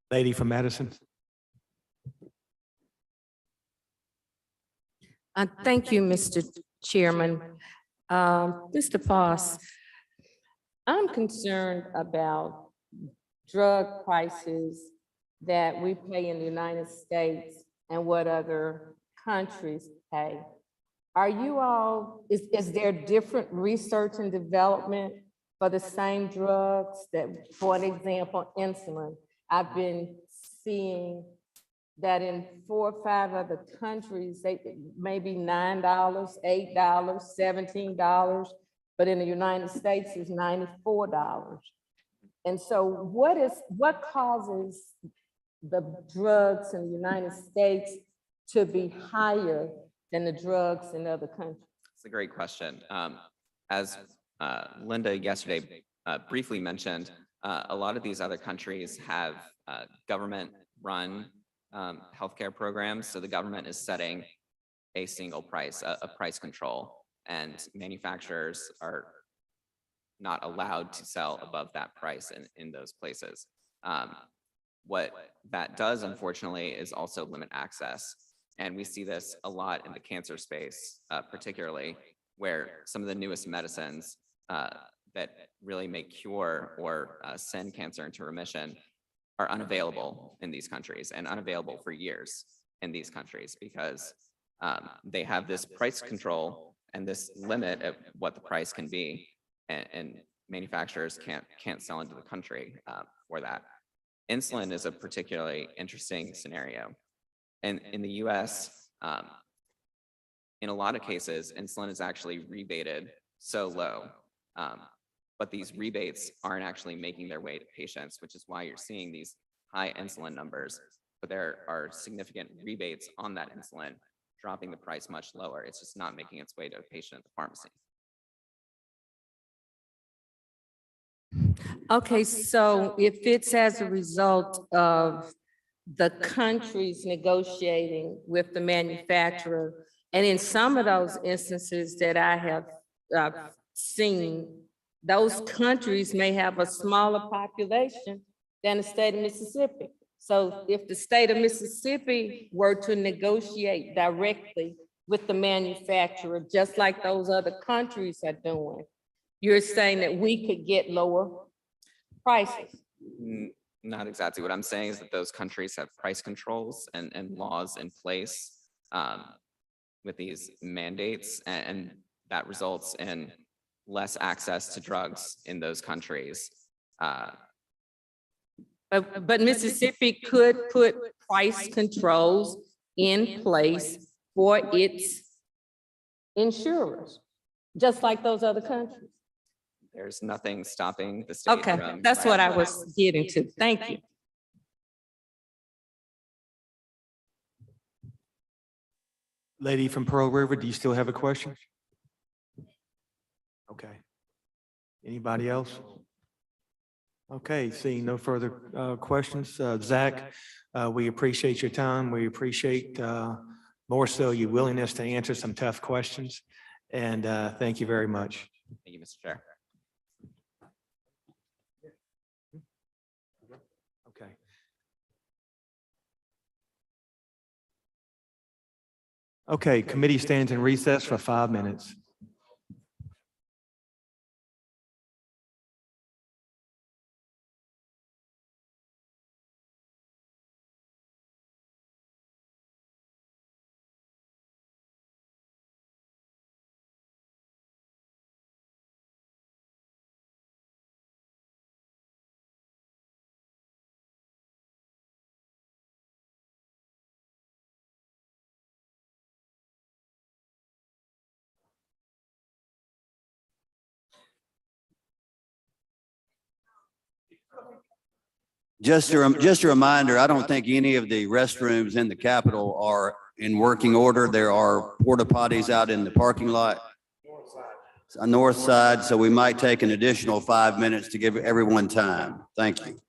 S1: Lady from Madison.
S9: Thank you, Mr. Chairman. Mr. Poss, I'm concerned about drug prices that we pay in the United States and what other countries pay. Are you all, is there different research and development for the same drugs that, for an example, insulin? I've been seeing that in 4 or 5 other countries, they maybe $9, $8, $17, but in the United States is $94. And so what causes the drugs in the United States to be higher than the drugs in other countries?
S2: It's a great question. As Linda yesterday briefly mentioned, a lot of these other countries have government-run healthcare programs. So the government is setting a single price, a price control, and manufacturers are not allowed to sell above that price in those places. What that does, unfortunately, is also limit access. And we see this a lot in the cancer space, particularly where some of the newest medicines that really may cure or send cancer into remission are unavailable in these countries and unavailable for years in these countries because they have this price control and this limit of what the price can be, and manufacturers can't sell into the country for that. Insulin is a particularly interesting scenario. And in the US, in a lot of cases, insulin is actually rebated so low, but these rebates aren't actually making their way to patients, which is why you're seeing these high insulin numbers, but there are significant rebates on that insulin, dropping the price much lower. It's just not making its way to a patient at the pharmacy.
S9: Okay, so if it's as a result of the countries negotiating with the manufacturer, and in some of those instances that I have seen, those countries may have a smaller population than the state of Mississippi. So if the state of Mississippi were to negotiate directly with the manufacturer, just like those other countries are doing, you're saying that we could get lower prices?
S2: Not exactly. What I'm saying is that those countries have price controls and laws in place with these mandates, and that results in less access to drugs in those countries.
S9: But Mississippi could put price controls in place for its insurers, just like those other countries.
S2: There's nothing stopping the state
S9: Okay,
S2: from.
S9: that's what I was getting to. Thank you.
S1: Lady from Pearl River, do you still have a question? Okay. Anybody else? Okay, seeing no further questions. Zach, we appreciate your time. We appreciate more so your willingness to answer some tough questions. And thank you very much.
S2: Thank you, Mr. Chair.
S1: Okay. Okay, committee stands in recess for 5 minutes.
S4: Just a reminder, I don't think any of the restrooms in the Capitol are in working order. There are porta potties out in the parking lot. On north side, so we might take an additional 5 minutes to give everyone time. Thank you.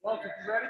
S1: Walter, you ready?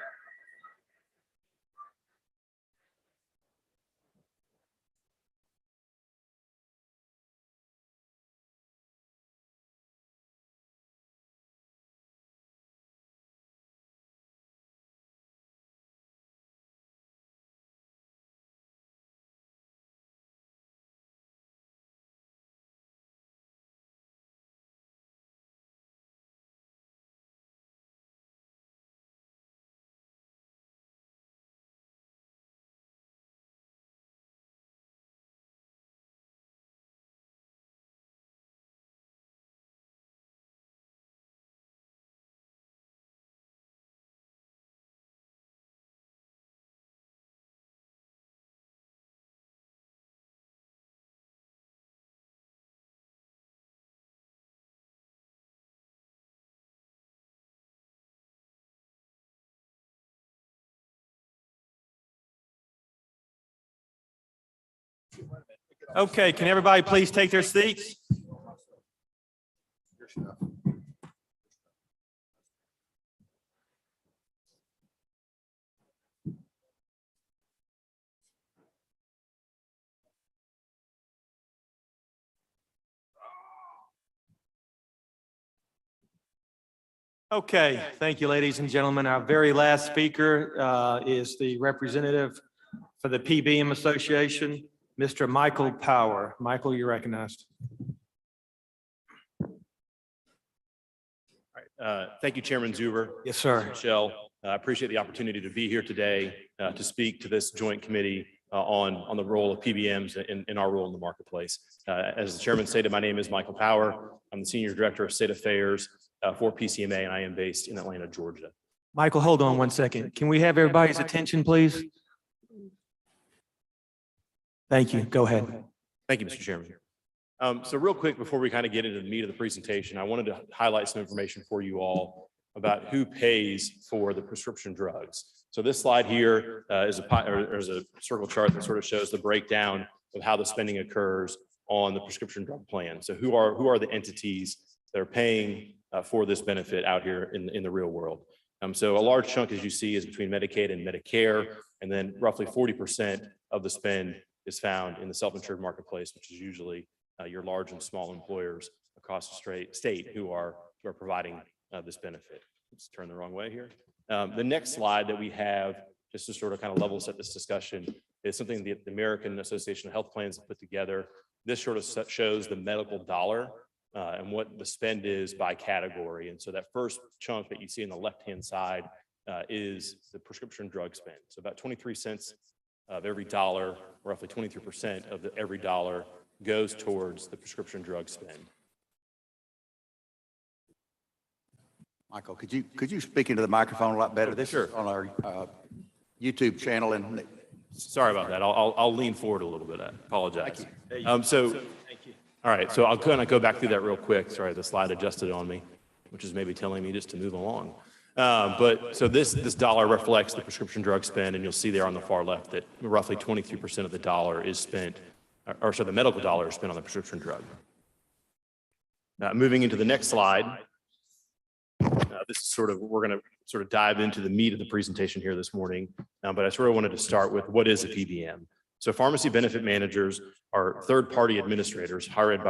S1: Okay, can everybody please take their seats? Okay, thank you, ladies and gentlemen. Our very last speaker is the representative for the PBM Association, Mr. Michael Power. Michael, you're recognized.
S10: Thank you, Chairman Zuber.
S1: Yes, sir.
S10: Michelle, I appreciate the opportunity to be here today to speak to this joint committee on the role of PBMs in our role in the marketplace. As the chairman stated, my name is Michael Power. I'm the Senior Director of State Affairs for PCMA, and I am based in Atlanta, Georgia.
S1: Michael, hold on one second. Can we have everybody's attention, please? Thank you. Go ahead.
S10: Thank you, Mr. Chairman. So real quick, before we kind of get into the meat of the presentation, I wanted to highlight some information for you all about who pays for the prescription drugs. So this slide here is a circle chart that sort of shows the breakdown of how the spending occurs on the prescription drug plan. So who are the entities that are paying for this benefit out here in the real world? So a large chunk, as you see, is between Medicaid and Medicare, and then roughly 40% of the spend is found in the self-insured marketplace, which is usually your large and small employers across the state who are providing this benefit. Let's turn the wrong way here. The next slide that we have, just to sort of kind of level set this discussion, is something the American Association of Health Plans have put together. This sort of shows the medical dollar and what the spend is by category. And so that first chunk that you see on the left-hand side is the prescription drug spend. So about 23 cents of every dollar, roughly 23% of every dollar goes towards the prescription drug spend.
S3: Michael, could you speak into the microphone a lot better? This
S10: Sure.
S3: is on our YouTube channel, and
S10: Sorry about that. I'll lean forward a little bit. I apologize.
S1: Thank you.
S10: All right, so I'll kind of go back through that real quick. Sorry, the slide adjusted on me, which is maybe telling me just to move along. But so this dollar reflects the prescription drug spend, and you'll see there on the far left that roughly 23% of the dollar is spent, or so the medical dollar is spent on the prescription drug. Moving into the next slide, this is sort of, we're going to sort of dive into the meat of the presentation here this morning, but I sort of wanted to start with what is a PBM. So pharmacy benefit managers are third-party administrators hired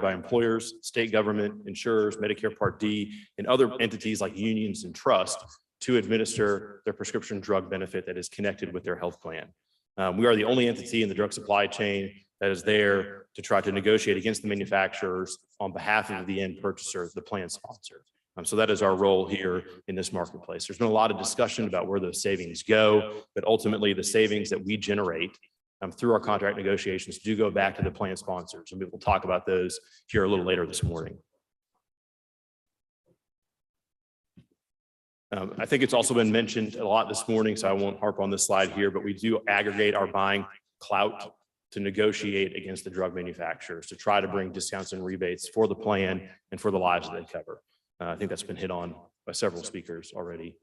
S10: by employers, state government, insurers, Medicare Part D, and other entities like unions and trusts to administer their prescription drug benefit that is connected with their health plan. We are the only entity in the drug supply chain that is there to try to negotiate against the manufacturers on behalf of the end purchaser, the plan sponsor. So that is our role here in this marketplace. There's been a lot of discussion about where those savings go, but ultimately the savings that we generate through our contract negotiations do go back to the plan sponsors, and we will talk about those here a little later this morning. I think it's also been mentioned a lot this morning, so I won't harp on this slide here, but we do aggregate our buying clout to negotiate against the drug manufacturers to try to bring discounts and rebates for the plan and for the lives that they cover. I think that's been hit on by several speakers already in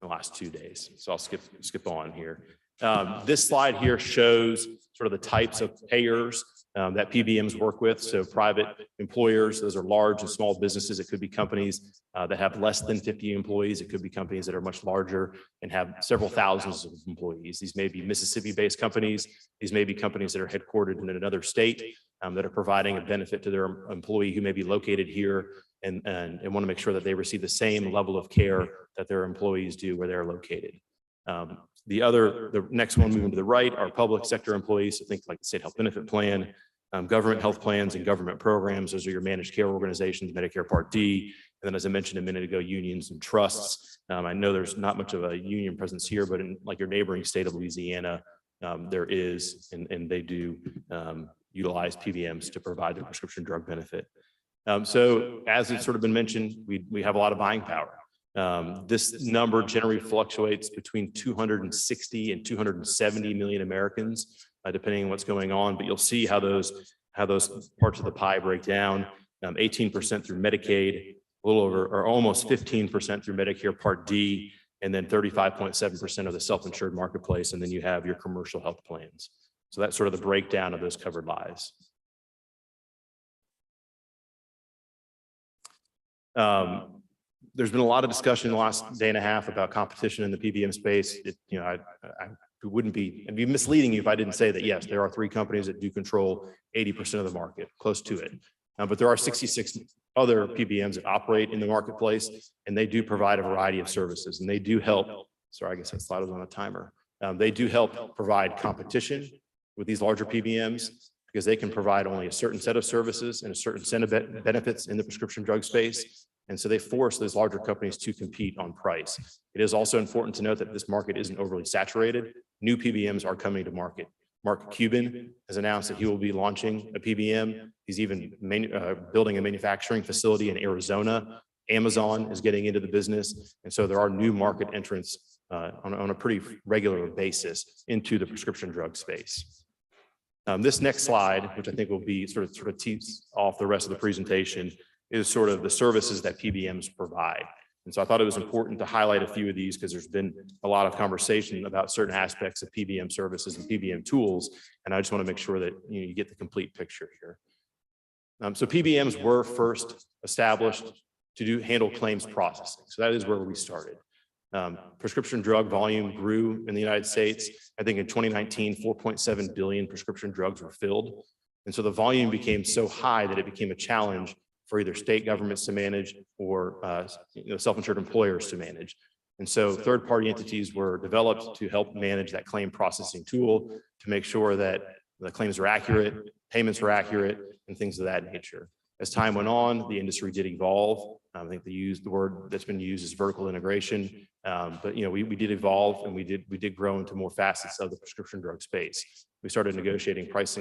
S10: the last 2 days. So I'll skip on here. This slide here shows sort of the types of payers that PBMs work with. So private employers, those are large and small businesses. It could be companies that have less than 50 employees. It could be companies that are much larger and have several thousands of employees. These may be Mississippi-based companies. These may be companies that are headquartered in another state that are providing a benefit to their employee who may be located here and want to make sure that they receive the same level of care that their employees do where they're located. The next one moving to the right are public sector employees. So think like the state health benefit plan, government health plans and government programs. Those are your managed care organizations, Medicare Part D. And then as I mentioned a minute ago, unions and trusts. I know there's not much of a union presence here, but in like your neighboring state of Louisiana, there is, and they do utilize PBMs to provide the prescription drug benefit. So as it's sort of been mentioned, we have a lot of buying power. This number generally fluctuates between 260 and 270 million Americans, depending on what's going on. But you'll see how those parts of the pie break down. 18% through Medicaid, a little over or almost 15% through Medicare Part D, and then 35.7% of the self-insured marketplace. And then you have your commercial health plans. So that's sort of the breakdown of those covered lives. There's been a lot of discussion in the last day and a half about competition in the PBM space. It'd be misleading you if I didn't say that, yes, there are 3 companies that do control 80% of the market, close to it. But there are 66 other PBMs that operate in the marketplace, and they do provide a variety of services, and they do help. Sorry, I guess that slide was on a timer. They do help provide competition with these larger PBMs because they can provide only a certain set of services and a certain set of benefits in the prescription drug space. And so they force those larger companies to compete on price. It is also important to note that this market isn't overly saturated. New PBMs are coming to market. Mark Cuban has announced that he will be launching a PBM. He's even building a manufacturing facility in Arizona. Amazon is getting into the business. And so there are new market entrants on a pretty regular basis into the prescription drug space. This next slide, which I think will be sort of tees off the rest of the presentation, is sort of the services that PBMs provide. And so I thought it was important to highlight a few of these because there's been a lot of conversation about certain aspects of PBM services and PBM tools. And I just want to make sure that you get the complete picture here. So PBMs were first established to handle claims processing. So that is where we started. Prescription drug volume grew in the United States. I think in 2019, 4.7 billion prescription drugs were filled. And so the volume became so high that it became a challenge for either state governments to manage or self-insured employers to manage. And so third-party entities were developed to help manage that claim processing tool to make sure that the claims are accurate, payments are accurate, and things of that nature. As time went on, the industry did evolve. I think the word that's been used is vertical integration. But we did evolve, and we did grow into more facets of the prescription drug space. We started negotiating price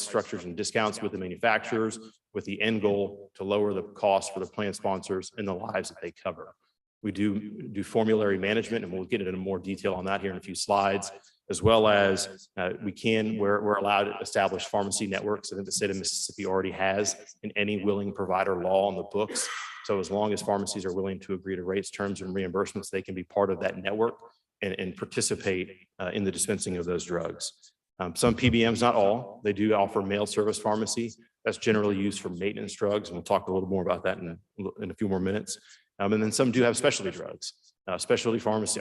S10: structures and discounts with the manufacturers with the end goal to lower the cost for the plan sponsors and the lives that they cover. We do formulary management, and we'll get into more detail on that here in a few slides, as well as we're allowed to establish pharmacy networks. I think the state of Mississippi already has an any willing provider law on the books. So as long as pharmacies are willing to agree to rates, terms, and reimbursements, they can be part of that network and participate in the dispensing of those drugs. Some PBMs, not all, they do offer mail service pharmacy. That's generally used for maintenance drugs, and we'll talk a little more about that in a few more minutes. And then some do have specialty drugs, specialty pharmacies.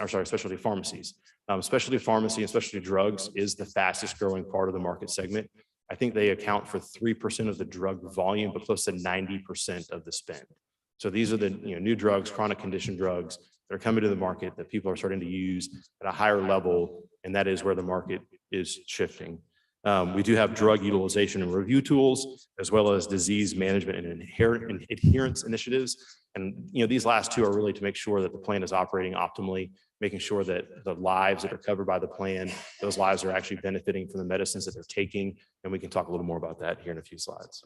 S10: Specialty pharmacy and specialty drugs is the fastest growing part of the market segment. I think they account for 3% of the drug volume, but close to 90% of the spend. So these are the new drugs, chronic condition drugs that are coming to the market that people are starting to use at a higher level, and that is where the market is shifting. We do have drug utilization and review tools, as well as disease management and adherence initiatives. And these last two are really to make sure that the plan is operating optimally, making sure that the lives that are covered by the plan, those lives are actually benefiting from the medicines that they're taking. And we can talk a little more about that here in a few slides.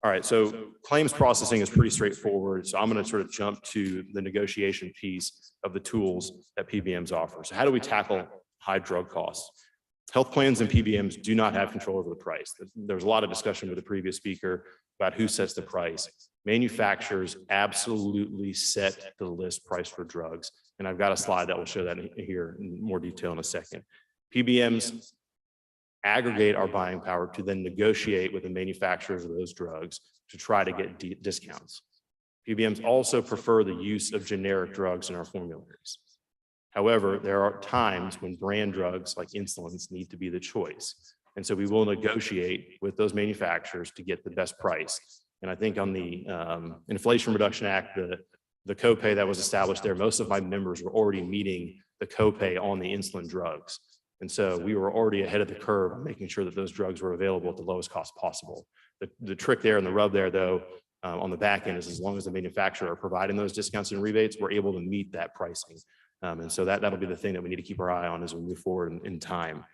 S10: All right, so claims processing is pretty straightforward. So I'm going to sort of jump to the negotiation piece of the tools that PBMs offer. So how do we tackle high drug costs? Health plans and PBMs do not have control over the price. There's a lot of discussion with the previous speaker about who sets the price. Manufacturers absolutely set the list price for drugs. And I've got a slide that will show that here in more detail in a second. PBMs aggregate our buying power to then negotiate with the manufacturers of those drugs to try to get discounts. PBMs also prefer the use of generic drugs in our formularies. However, there are times when brand drugs like insulins need to be the choice. And so we will negotiate with those manufacturers to get the best price. And I think on the Inflation Reduction Act, the copay that was established there, most of my members were already meeting the copay on the insulin drugs. And so we were already ahead of the curve on making sure that those drugs were available at the lowest cost possible. The trick there and the rub there, though, on the back end is as long as the manufacturer are providing those discounts and rebates, we're able to meet that pricing. And so that'll be the thing that we need to keep our eye on as we move forward in time.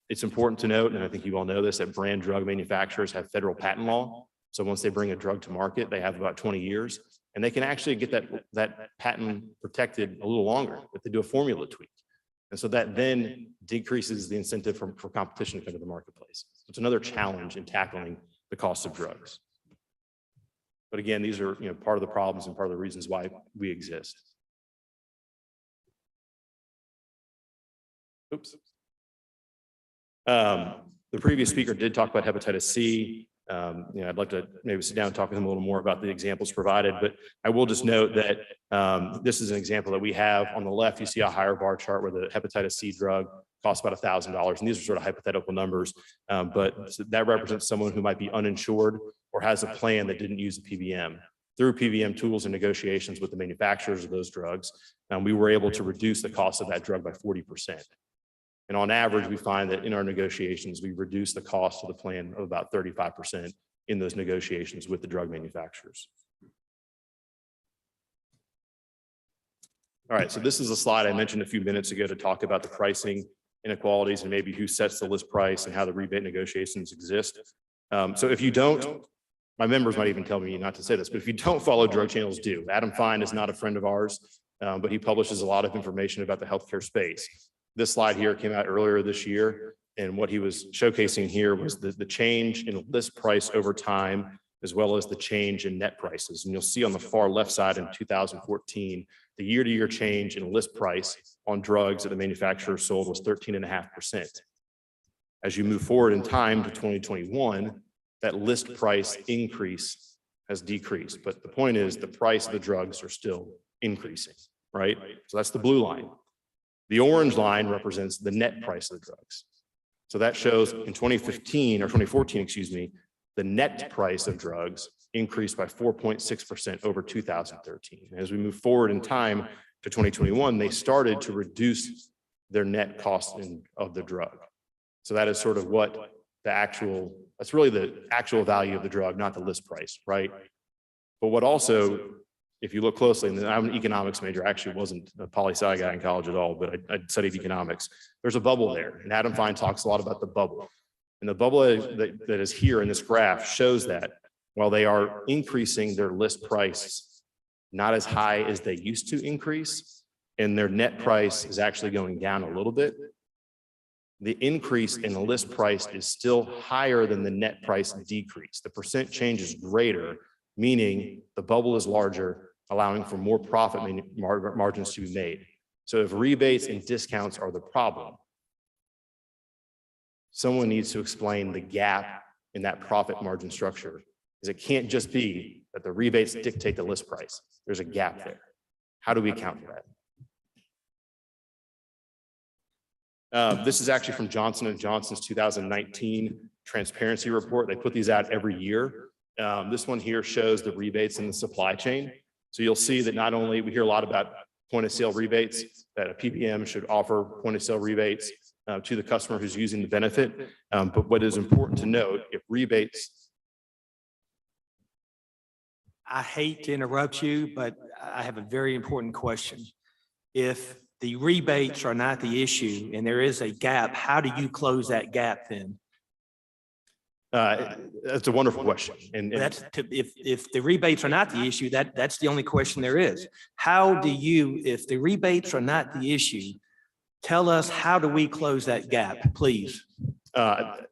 S10: It's important to note, and I think you all know this, that brand drug manufacturers have federal patent law. So once they bring a drug to market, they have about 20 years, and they can actually get that patent protected a little longer if they do a formula tweak. And so that then decreases the incentive for competition to come to the marketplace. So it's another challenge in tackling the cost of drugs. But again, these are part of the problems and part of the reasons why we exist. Oops. The previous speaker did talk about hepatitis C. I'd like to maybe sit down and talk with him a little more about the examples provided, but I will just note that this is an example that we have. On the left, you see a higher bar chart where the hepatitis C drug costs about $1,000, and these are sort of hypothetical numbers, but that represents someone who might be uninsured or has a plan that didn't use a PBM. Through PBM tools and negotiations with the manufacturers of those drugs, we were able to reduce the cost of that drug by 40%. And on average, we find that in our negotiations, we reduce the cost of the plan of about 35% in those negotiations with the drug manufacturers. All right, so this is a slide I mentioned a few minutes ago to talk about the pricing inequalities and maybe who sets the list price and how the rebate negotiations exist. So if you don't, my members might even tell me not to say this, but if you don't follow drug channels, do. Adam Fine is not a friend of ours, but he publishes a lot of information about the healthcare space. This slide here came out earlier this year, and what he was showcasing here was the change in list price over time, as well as the change in net prices. And you'll see on the far left side in 2014, the year-to-year change in list price on drugs that the manufacturer sold was 13.5%. As you move forward in time to 2021, that list price increase has decreased. But the point is the price of the drugs are still increasing, right? So that's the blue line. The orange line represents the net price of the drugs. So that shows in 2014, excuse me, the net price of drugs increased by 4.6% over 2013. As we move forward in time to 2021, they started to reduce their net cost of the drug. So that is sort of what that's really the actual value of the drug, not the list price, right? But what also, if you look closely, and I'm an economics major, I actually wasn't a poli-sci guy in college at all, but I studied economics. There's a bubble there, and Adam Fine talks a lot about the bubble. And the bubble that is here in this graph shows that while they are increasing their list price, not as high as they used to increase, and their net price is actually going down a little bit, the increase in the list price is still higher than the net price decrease. The percent change is greater, meaning the bubble is larger, allowing for more profit margins to be made. So if rebates and discounts are the problem, someone needs to explain the gap in that profit margin structure, because it can't just be that the rebates dictate the list price. There's a gap there. How do we account for that? This is actually from Johnson & Johnson's 2019 transparency report. They put these out every year. This one here shows the rebates in the supply chain. So you'll see that not only, we hear a lot about point of sale rebates, that a PBM should offer point of sale rebates to the customer who's using the benefit. But what is important to note, if rebates.
S1: I hate to interrupt you, but I have a very important question. If the rebates are not the issue and there is a gap, how do you close that gap then?
S10: That's a wonderful question. And
S1: if the rebates are not the issue, that's the only question there is. How do you, if the rebates are not the issue, tell us, how do we close that gap, please?
S10: I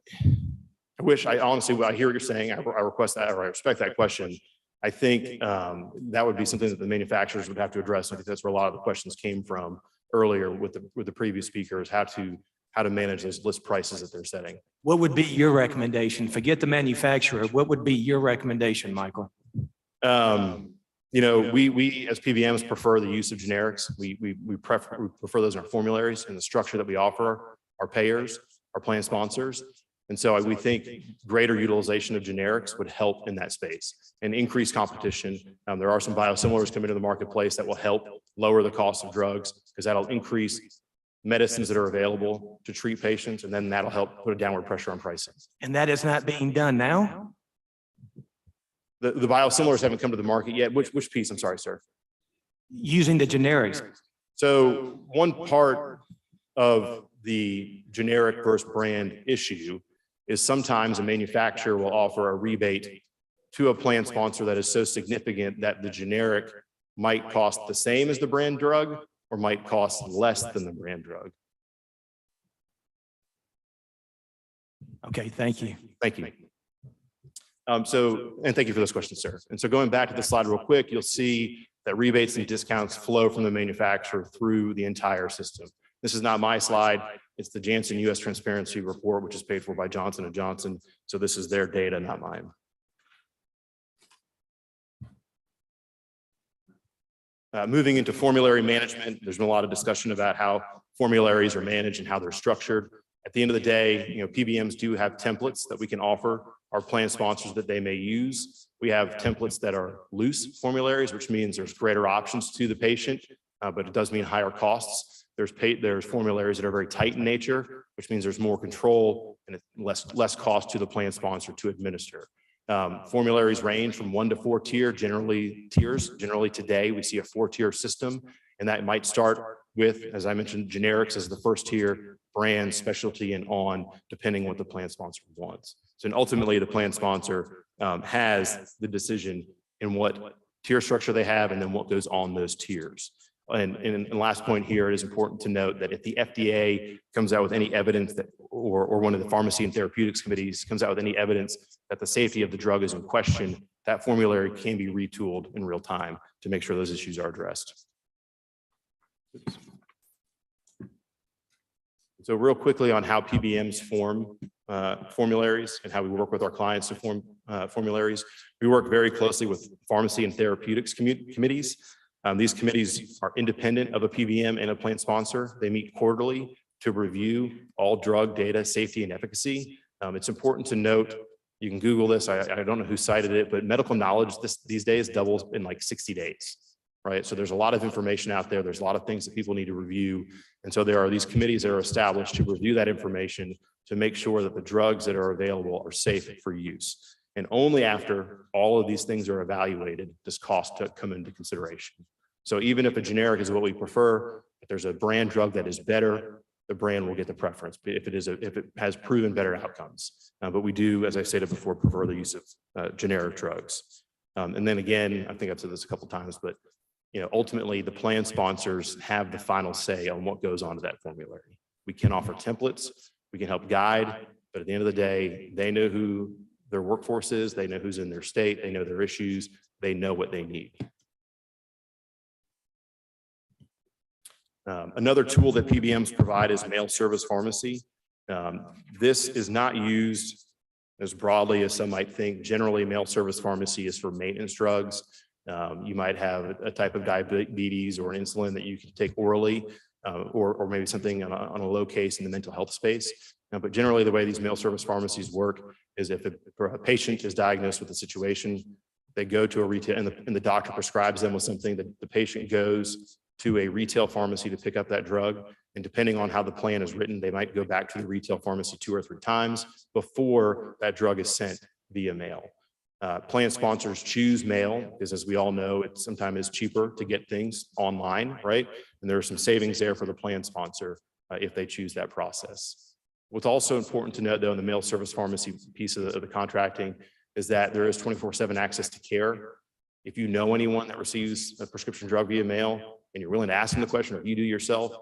S10: honestly, I hear what you're saying. I request that, or I respect that question. I think that would be something that the manufacturers would have to address. I think that's where a lot of the questions came from earlier with the previous speakers, how to manage those list prices that they're setting.
S1: What would be your recommendation? Forget the manufacturer. What would be your recommendation, Michael?
S10: You know, we as PBMs prefer the use of generics. We prefer those in our formularies and the structure that we offer our payers, our plan sponsors. And so we think greater utilization of generics would help in that space and increase competition. There are some biosimilars coming to the marketplace that will help lower the cost of drugs because that'll increase medicines that are available to treat patients, and then that'll help put a downward pressure on pricing.
S1: And that is not being done now?
S10: The biosimilars haven't come to the market yet. Which piece? I'm sorry, sir.
S1: Using the generics.
S10: So one part of the generic versus brand issue is sometimes a manufacturer will offer a rebate to a plan sponsor that is so significant that the generic might cost the same as the brand drug or might cost less than the brand drug.
S1: Okay, thank you.
S10: Thank you. And thank you for those questions, sir. And so going back to the slide real quick, you'll see that rebates and discounts flow from the manufacturer through the entire system. This is not my slide. It's the Janssen U.S. Transparency Report, which is paid for by Johnson & Johnson. So this is their data, not mine. Moving into formulary management, there's been a lot of discussion about how formularies are managed and how they're structured. At the end of the day, you know, PBMs do have templates that we can offer our plan sponsors that they may use. We have templates that are loose formularies, which means there's greater options to the patient, but it does mean higher costs. There's formularies that are very tight in nature, which means there's more control and less cost to the plan sponsor to administer. Formularies range from 1 to 4 tiers. Generally today, we see a 4-tier system, and that might start with, as I mentioned, generics as the first tier, brand, specialty, and on, depending what the plan sponsor wants. So and ultimately, the plan sponsor has the decision in what tier structure they have and then what goes on those tiers. And last point here, it is important to note that if the FDA comes out with any evidence that, or one of the pharmacy and therapeutics committees comes out with any evidence that the safety of the drug is in question, that formulary can be retooled in real time to make sure those issues are addressed. So real quickly on how PBMs form formularies and how we work with our clients to form formularies. We work very closely with pharmacy and therapeutics committees. These committees are independent of a PBM and a plan sponsor. They meet quarterly to review all drug data, safety, and efficacy. It's important to note, you can Google this, I don't know who cited it, but medical knowledge these days doubles in like 60 days, right? So there's a lot of information out there. There's a lot of things that people need to review. And so there are these committees that are established to review that information to make sure that the drugs that are available are safe for use. And only after all of these things are evaluated does cost come into consideration. So even if a generic is what we prefer, if there's a brand drug that is better, the brand will get the preference if it has proven better outcomes. But we do, as I stated before, prefer the use of generic drugs. And then again, I think I've said this a couple of times, but you know, ultimately the plan sponsors have the final say on what goes onto that formulary. We can offer templates, we can help guide, but at the end of the day, they know who their workforce is, they know who's in their state, they know their issues, they know what they need. Another tool that PBMs provide is mail service pharmacy. This is not used as broadly as some might think. Generally, mail service pharmacy is for maintenance drugs. You might have a type of diabetes or an insulin that you can take orally, or maybe something on a low case in the mental health space. But generally, the way these mail service pharmacies work is if a patient is diagnosed with a situation, they go to a retail and the doctor prescribes them with something, that the patient goes to a retail pharmacy to pick up that drug. And depending on how the plan is written, they might go back to the retail pharmacy 2 or 3 times before that drug is sent via mail. Plan sponsors choose mail because, as we all know, it sometimes is cheaper to get things online, right? And there are some savings there for the plan sponsor if they choose that process. What's also important to note, though, in the mail service pharmacy piece of the contracting is that there is 24/7 access to care. If you know anyone that receives a prescription drug via mail and you're willing to ask them the question, or you do yourself,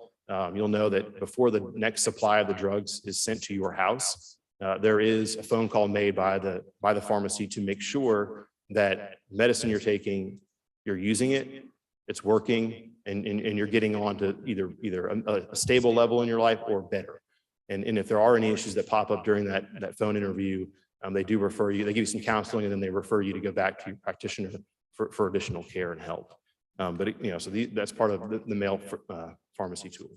S10: you'll know that before the next supply of the drugs is sent to your house, there is a phone call made by the pharmacy to make sure that medicine you're taking, you're using it, it's working, and you're getting on to either a stable level in your life or better. And if there are any issues that pop up during that phone interview, they do refer you, they give you some counseling, and then they refer you to go back to your practitioner for additional care and help. But so that's part of the mail pharmacy tool.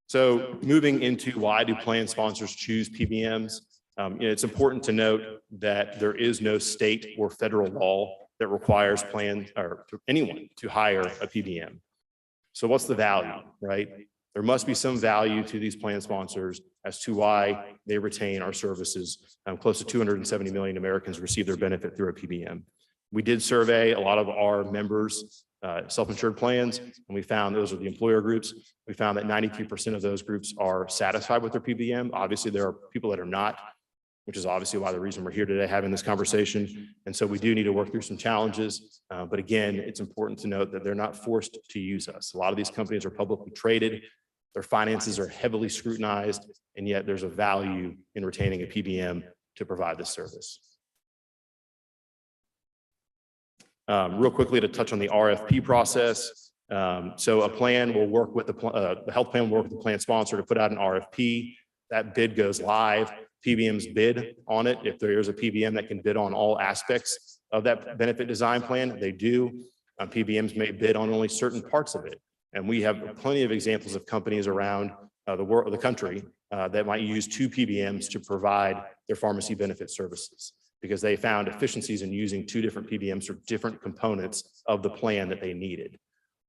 S10: So moving into why do plan sponsors choose PBMs? It's important to note that there is no state or federal law that requires anyone to hire a PBM. So what's the value, right? There must be some value to these plan sponsors as to why they retain our services. Close to 270 million Americans receive their benefit through a PBM. We did survey a lot of our members, self-insured plans, and we found those are the employer groups. We found that 93% of those groups are satisfied with their PBM. Obviously, there are people that are not, which is obviously why the reason we're here today having this conversation. And so we do need to work through some challenges. But again, it's important to note that they're not forced to use us. A lot of these companies are publicly traded. Their finances are heavily scrutinized, and yet there's a value in retaining a PBM to provide this service. Real quickly to touch on the RFP process. So a plan will work with the health plan will work with the plan sponsor to put out an RFP. That bid goes live. PBMs bid on it. If there is a PBM that can bid on all aspects of that benefit design plan, they do. PBMs may bid on only certain parts of it. And we have plenty of examples of companies around the country that might use two PBMs to provide their pharmacy benefit services because they found efficiencies in using two different PBMs for different components of the plan that they needed.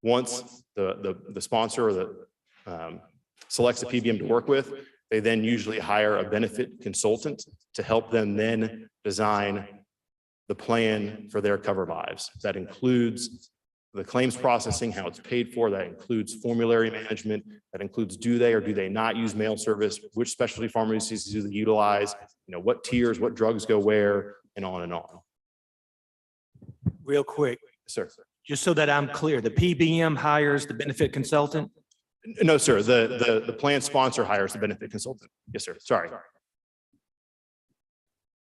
S10: Once the sponsor or the selects a PBM to work with, they then usually hire a benefit consultant to help them then design the plan for their covered lives. That includes the claims processing, how it's paid for, that includes formulary management, that includes do they or do they not use mail service, which specialty pharmacies do they utilize, what tiers, what drugs go where, and on and on.
S1: Real quick,
S10: Sir.
S1: just so that I'm clear, the PBM hires the benefit consultant?
S10: No, sir, the plan sponsor hires the benefit consultant. Yes, sir, sorry.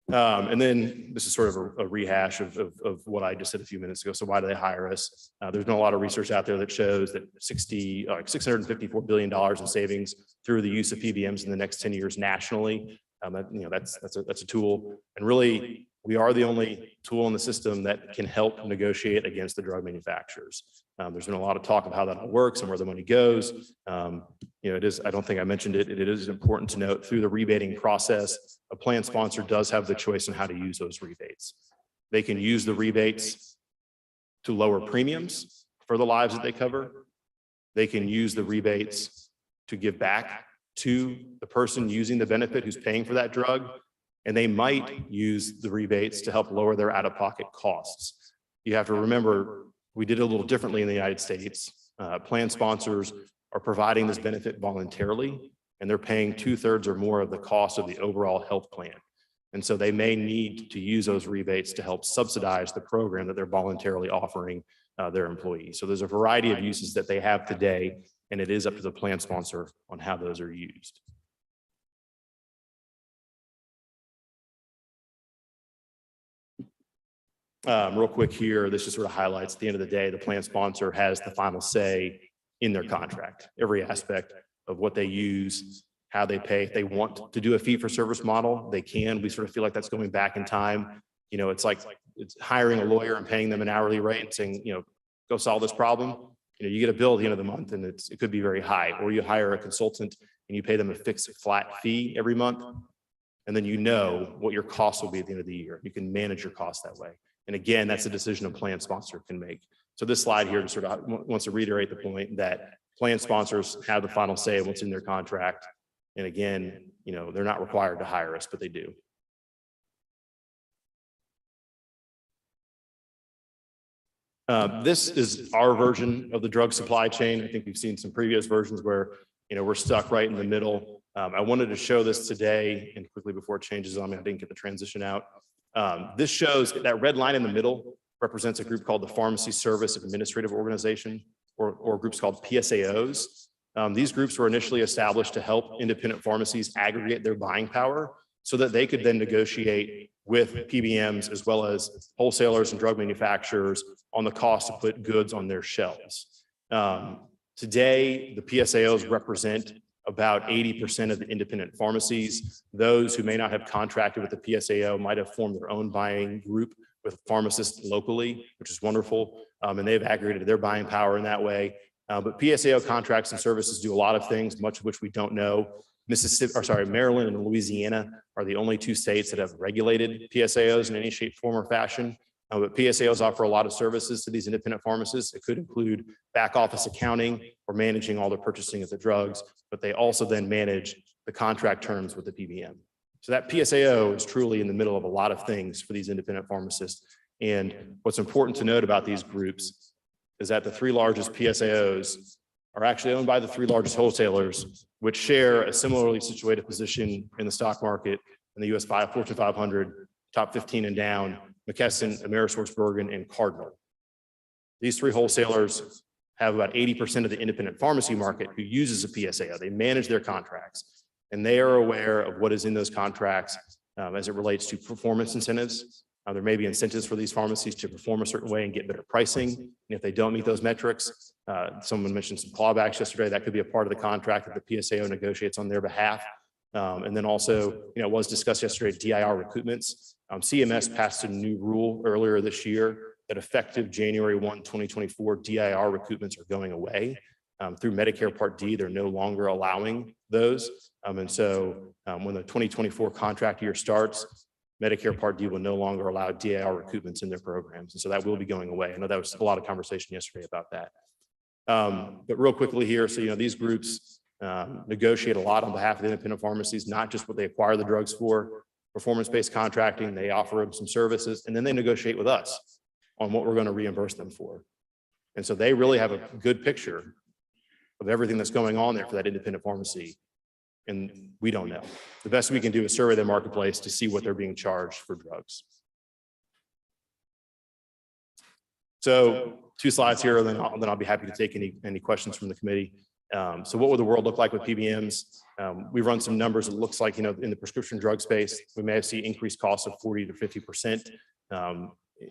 S10: And then this is sort of a rehash of what I just said a few minutes ago. So why do they hire us? There's been a lot of research out there that shows that $654 billion in savings through the use of PBMs in the next 10 years nationally. That's a tool. And really, we are the only tool in the system that can help negotiate against the drug manufacturers. There's been a lot of talk of how that all works and where the money goes. It is, I don't think I mentioned it. It is important to note through the rebating process, a plan sponsor does have the choice on how to use those rebates. They can use the rebates to lower premiums for the lives that they cover. They can use the rebates to give back to the person using the benefit who's paying for that drug. And they might use the rebates to help lower their out-of-pocket costs. You have to remember, we did it a little differently in the United States. Plan sponsors are providing this benefit voluntarily, and they're paying 2/3 or more of the cost of the overall health plan. And so they may need to use those rebates to help subsidize the program that they're voluntarily offering their employees. So there's a variety of uses that they have today, and it is up to the plan sponsor on how those are used. Real quick here, this just sort of highlights at the end of the day, the plan sponsor has the final say in their contract, every aspect of what they use, how they pay. If they want to do a fee for service model, they can. We sort of feel like that's going back in time. It's like it's hiring a lawyer and paying them an hourly rate and saying, go solve this problem. You get a bill at the end of the month and it could be very high, or you hire a consultant and you pay them a fixed flat fee every month. And then what your costs will be at the end of the year. You can manage your costs that way. And again, that's a decision a plan sponsor can make. So this slide here just sort of wants to reiterate the point that plan sponsors have the final say in what's in their contract. And again, they're not required to hire us, but they do. This is our version of the drug supply chain. I think we've seen some previous versions where, we're stuck right in the middle. I wanted to show this today and quickly before it changes on me, I didn't get the transition out. This shows that red line in the middle represents a group called the Pharmacy Service Administrative Organization, or groups called PSAOs. These groups were initially established to help independent pharmacies aggregate their buying power so that they could then negotiate with PBMs as well as wholesalers and drug manufacturers on the cost to put goods on their shelves. Today, the PSAOs represent about 80% of the independent pharmacies. Those who may not have contracted with the PSAO might have formed their own buying group with pharmacists locally, which is wonderful. And they've aggregated their buying power in that way. But PSAO contracts and services do a lot of things, much of which we don't know. Maryland and Louisiana are the only two states that have regulated PSAOs in any shape, form, or fashion. But PSAOs offer a lot of services to these independent pharmacists. It could include back office accounting or managing all the purchasing of the drugs, but they also then manage the contract terms with the PBM. So that PSAO is truly in the middle of a lot of things for these independent pharmacists. And what's important to note about these groups is that the three largest PSAOs are actually owned by the three largest wholesalers, which share a similarly situated position in the stock market in the US Fortune 500, top 15 and down, McKesson, AmerisourceBergen, and Cardinal. These three wholesalers have about 80% of the independent pharmacy market who uses a PSAO. They manage their contracts, and they are aware of what is in those contracts as it relates to performance incentives. There may be incentives for these pharmacies to perform a certain way and get better pricing. And if they don't meet those metrics, someone mentioned some clawbacks yesterday, that could be a part of the contract that the PSAO negotiates on their behalf. And then also, it was discussed yesterday, DIR recoupments. CMS passed a new rule earlier this year that effective January 1, 2024, DIR recoupments are going away. Through Medicare Part D, they're no longer allowing those. And so when the 2024 contract year starts, Medicare Part D will no longer allow DIR recoupments in their programs. And so that will be going away. I know that was a lot of conversation yesterday about that. But real quickly here, so, these groups negotiate a lot on behalf of the independent pharmacies, not just what they acquire the drugs for, performance-based contracting, they offer them some services, and then they negotiate with us on what we're going to reimburse them for. And so they really have a good picture of everything that's going on there for that independent pharmacy. And we don't know. The best we can do is survey the marketplace to see what they're being charged for drugs. So 2 slides here, and then I'll be happy to take any questions from the committee. So what would the world look like with PBMs? We've run some numbers. It looks like, in the prescription drug space, we may see increased costs of 40 to 50%,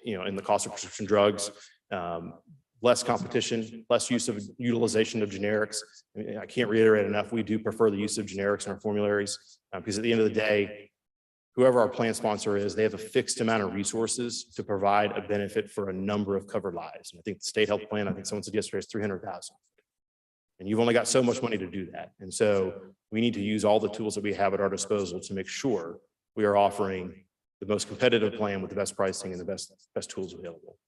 S10: in the cost of prescription drugs. Less competition, less utilization of generics. I can't reiterate enough. We do prefer the use of generics in our formularies because at the end of the day, whoever our plan sponsor is, they have a fixed amount of resources to provide a benefit for a number of covered lives. And I think the state health plan, I think someone said yesterday, is 300,000. And you've only got so much money to do that. And so we need to use all the tools that we have at our disposal to make sure we are offering the most competitive plan with the best pricing and the best tools available.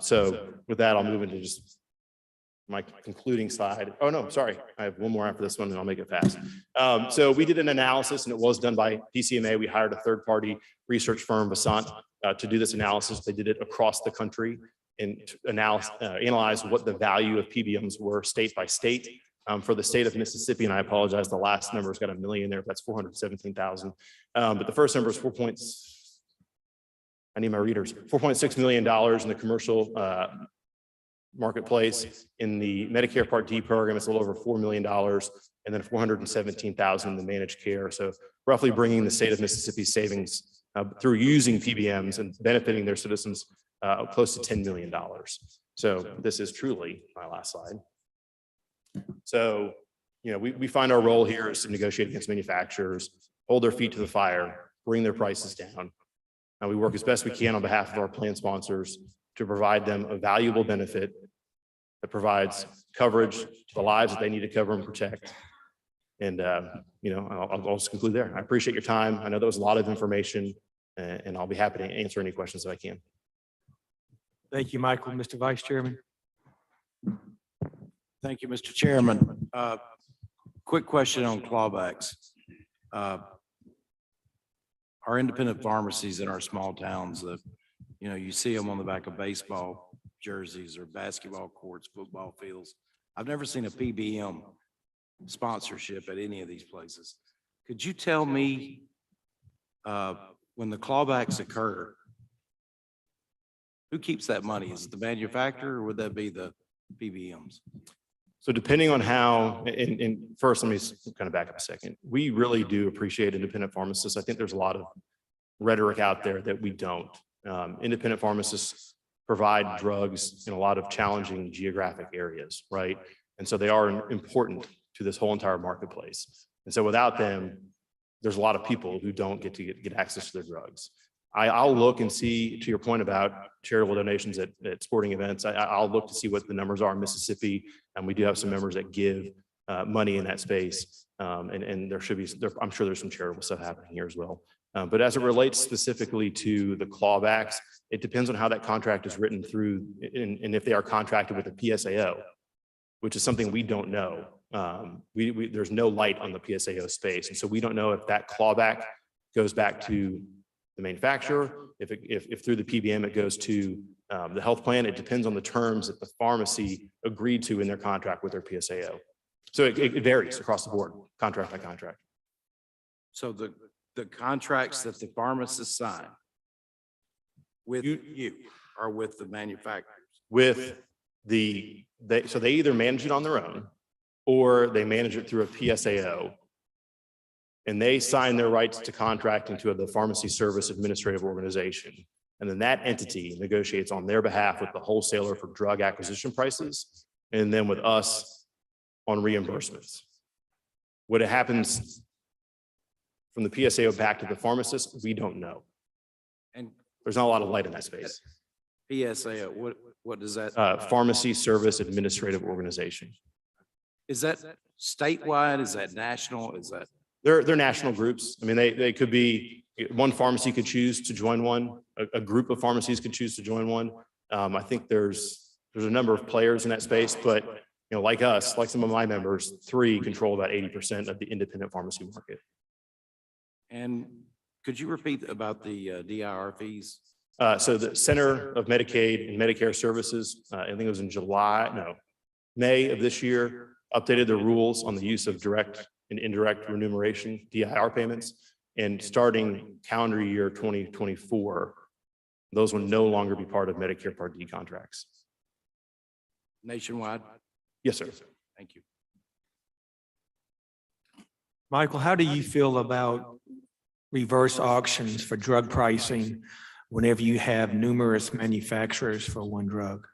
S10: So with that, I'll move into just my concluding slide. Oh, no, sorry. I have one more after this one and I'll make it fast. So we did an analysis and it was done by PCMA. We hired a third-party research firm, Basant, to do this analysis. They did it across the country and analyze what the value of PBMs were state by state. For the state of Mississippi, and I apologize, the last number's got a million there. That's 417,000. But the first number is $4.6 million in the commercial marketplace. In the Medicare Part D program, it's a little over $4 million, and then 417,000 in the managed care. So roughly bringing the state of Mississippi's savings through using PBMs and benefiting their citizens close to $10 million. So this is truly my last slide. So, we find our role here is to negotiate against manufacturers, hold their feet to the fire, bring their prices down. And we work as best we can on behalf of our plan sponsors to provide them a valuable benefit that provides coverage to the lives that they need to cover and protect. And, I'll just conclude there. I appreciate your time. I know that was a lot of information, and I'll be happy to answer any questions that I can.
S1: Thank you, Michael. Mr. Vice Chairman.
S11: Thank you, Mr. Chairman. Quick question on clawbacks. Our independent pharmacies in our small towns, you see them on the back of baseball jerseys or basketball courts, football fields. I've never seen a PBM sponsorship at any of these places. Could you tell me when the clawbacks occur, who keeps that money? Is it the manufacturer or would that be the PBMs?
S10: So depending on how, and first, let me kind of back up a second. We really do appreciate independent pharmacists. I think there's a lot of rhetoric out there that we don't. Independent pharmacists provide drugs in a lot of challenging geographic areas, right? And so they are important to this whole entire marketplace. And so without them, there's a lot of people who don't get to get access to their drugs. I'll look and see, to your point about charitable donations at sporting events, I'll look to see what the numbers are in Mississippi. And we do have some members that give money in that space. And there should be, I'm sure there's some charitable stuff happening here as well. But as it relates specifically to the clawbacks, it depends on how that contract is written through and if they are contracted with a PSAO, which is something we don't know. There's no light on the PSAO space. And so we don't know if that clawback goes back to the manufacturer, if through the PBM it goes to the health plan. It depends on the terms that the pharmacy agreed to in their contract with their PSAO. So it varies across the board, contract by contract.
S11: So the contracts that the pharmacists sign with you are with the manufacturers?
S10: With so they either manage it on their own or they manage it through a PSAO. And they sign their rights to contracting to the Pharmacy Service Administrative Organization. And then that entity negotiates on their behalf with the wholesaler for drug acquisition prices, and then with us on reimbursements. What happens from the PSAO back to the pharmacist, we don't know.
S11: And
S10: There's not a lot of light in that space.
S11: PSAO, what does that?
S10: Pharmacy Service Administrative Organization.
S11: Is that statewide? Is that national? Is that?
S10: They're national groups. I mean, they could be, one pharmacy could choose to join one, a group of pharmacies could choose to join one. I think there's a number of players in that space, but like us, like some of my members, 3 control about 80% of the independent pharmacy market.
S11: And could you repeat about the DIR fees?
S10: So the Center of Medicaid and Medicare Services, I think it was in May of this year, updated the rules on the use of direct and indirect remuneration, DIR payments. And starting calendar year 2024, those will no longer be part of Medicare Part D contracts.
S11: Nationwide?
S10: Yes, sir.
S11: Thank you.
S1: Michael, how do you feel about reverse auctions for drug pricing whenever you have numerous manufacturers for one drug?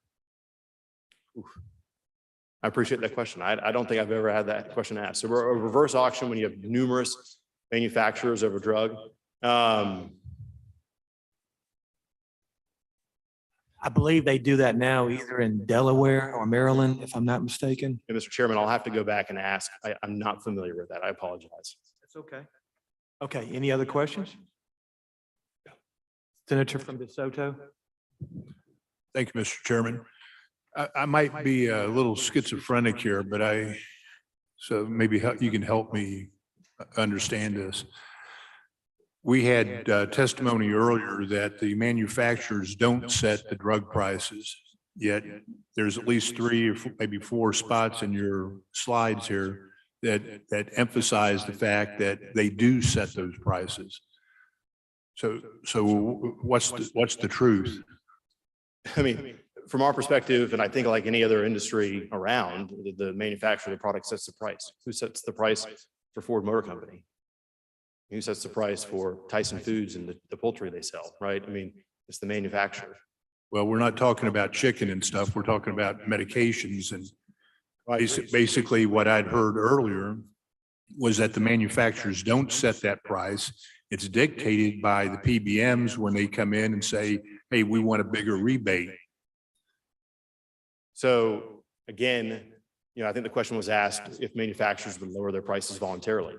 S10: I appreciate that question. I don't think I've ever had that question asked. So a reverse auction when you have numerous manufacturers of a drug.
S1: I believe they do that now either in Delaware or Maryland, if I'm not mistaken.
S10: And Mr. Chairman, I'll have to go back and ask. I'm not familiar with that. I apologize.
S1: That's okay. Okay, any other questions? Senator from DeSoto.
S12: Thank you, Mr. Chairman. I might be a little schizophrenic here, but so maybe you can help me understand this. We had testimony earlier that the manufacturers don't set the drug prices, yet there's at least 3 or maybe 4 spots in your slides here that emphasize the fact that they do set those prices. So what's the truth?
S10: I mean, from our perspective, and I think like any other industry around, the manufacturer of the product sets the price. Who sets the price for Ford Motor Company? Who sets the price for Tyson Foods and the poultry they sell, right? I mean, it's the manufacturer.
S12: Well, we're not talking about chicken and stuff. We're talking about medications, and basically what I'd heard earlier was that the manufacturers don't set that price. It's dictated by the PBMs when they come in and say, hey, we want a bigger rebate.
S10: So again, I think the question was asked if manufacturers would lower their prices voluntarily.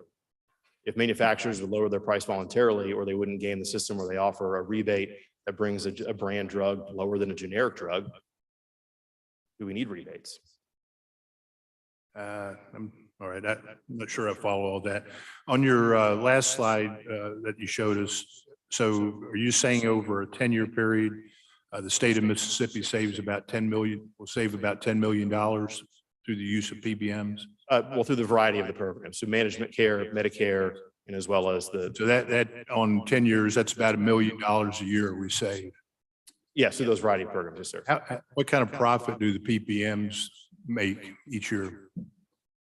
S10: If manufacturers would lower their price voluntarily, or they wouldn't game the system where they offer a rebate that brings a brand drug lower than a generic drug, do we need rebates?
S12: All right, I'm not sure I follow all that. On your last slide that you showed us, so are you saying over a 10-year period, the state of Mississippi saves about will save about $10 million through the use of PBMs?
S10: Well, through the variety of the programs, so management care, Medicare, and as well as
S12: So that on 10 years, that's about $1 million a year we save.
S10: yes, through those variety of programs, yes, sir.
S12: What kind of profit do the PBMs make each year?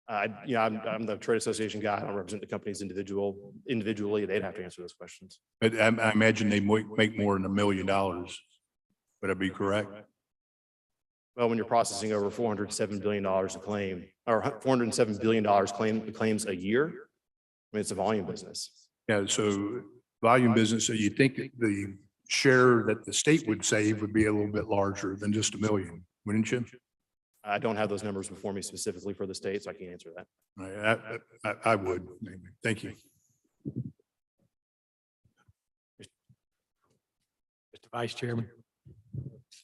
S10: I'm the trade association guy. I don't represent the companies individually. They'd have to answer those questions.
S12: But I imagine they make more than $1 million. Would I be correct?
S10: Well, when you're processing over $407 billion a claim, or $407 billion claims a year, I mean, it's a volume business.
S12: Yeah, so volume business, so you think the share that the state would save would be a little bit larger than just $1 million, wouldn't you?
S10: I don't have those numbers before me specifically for the state, so I can't answer that.
S12: I would, maybe. Thank you.
S11: Mr. Vice Chairman.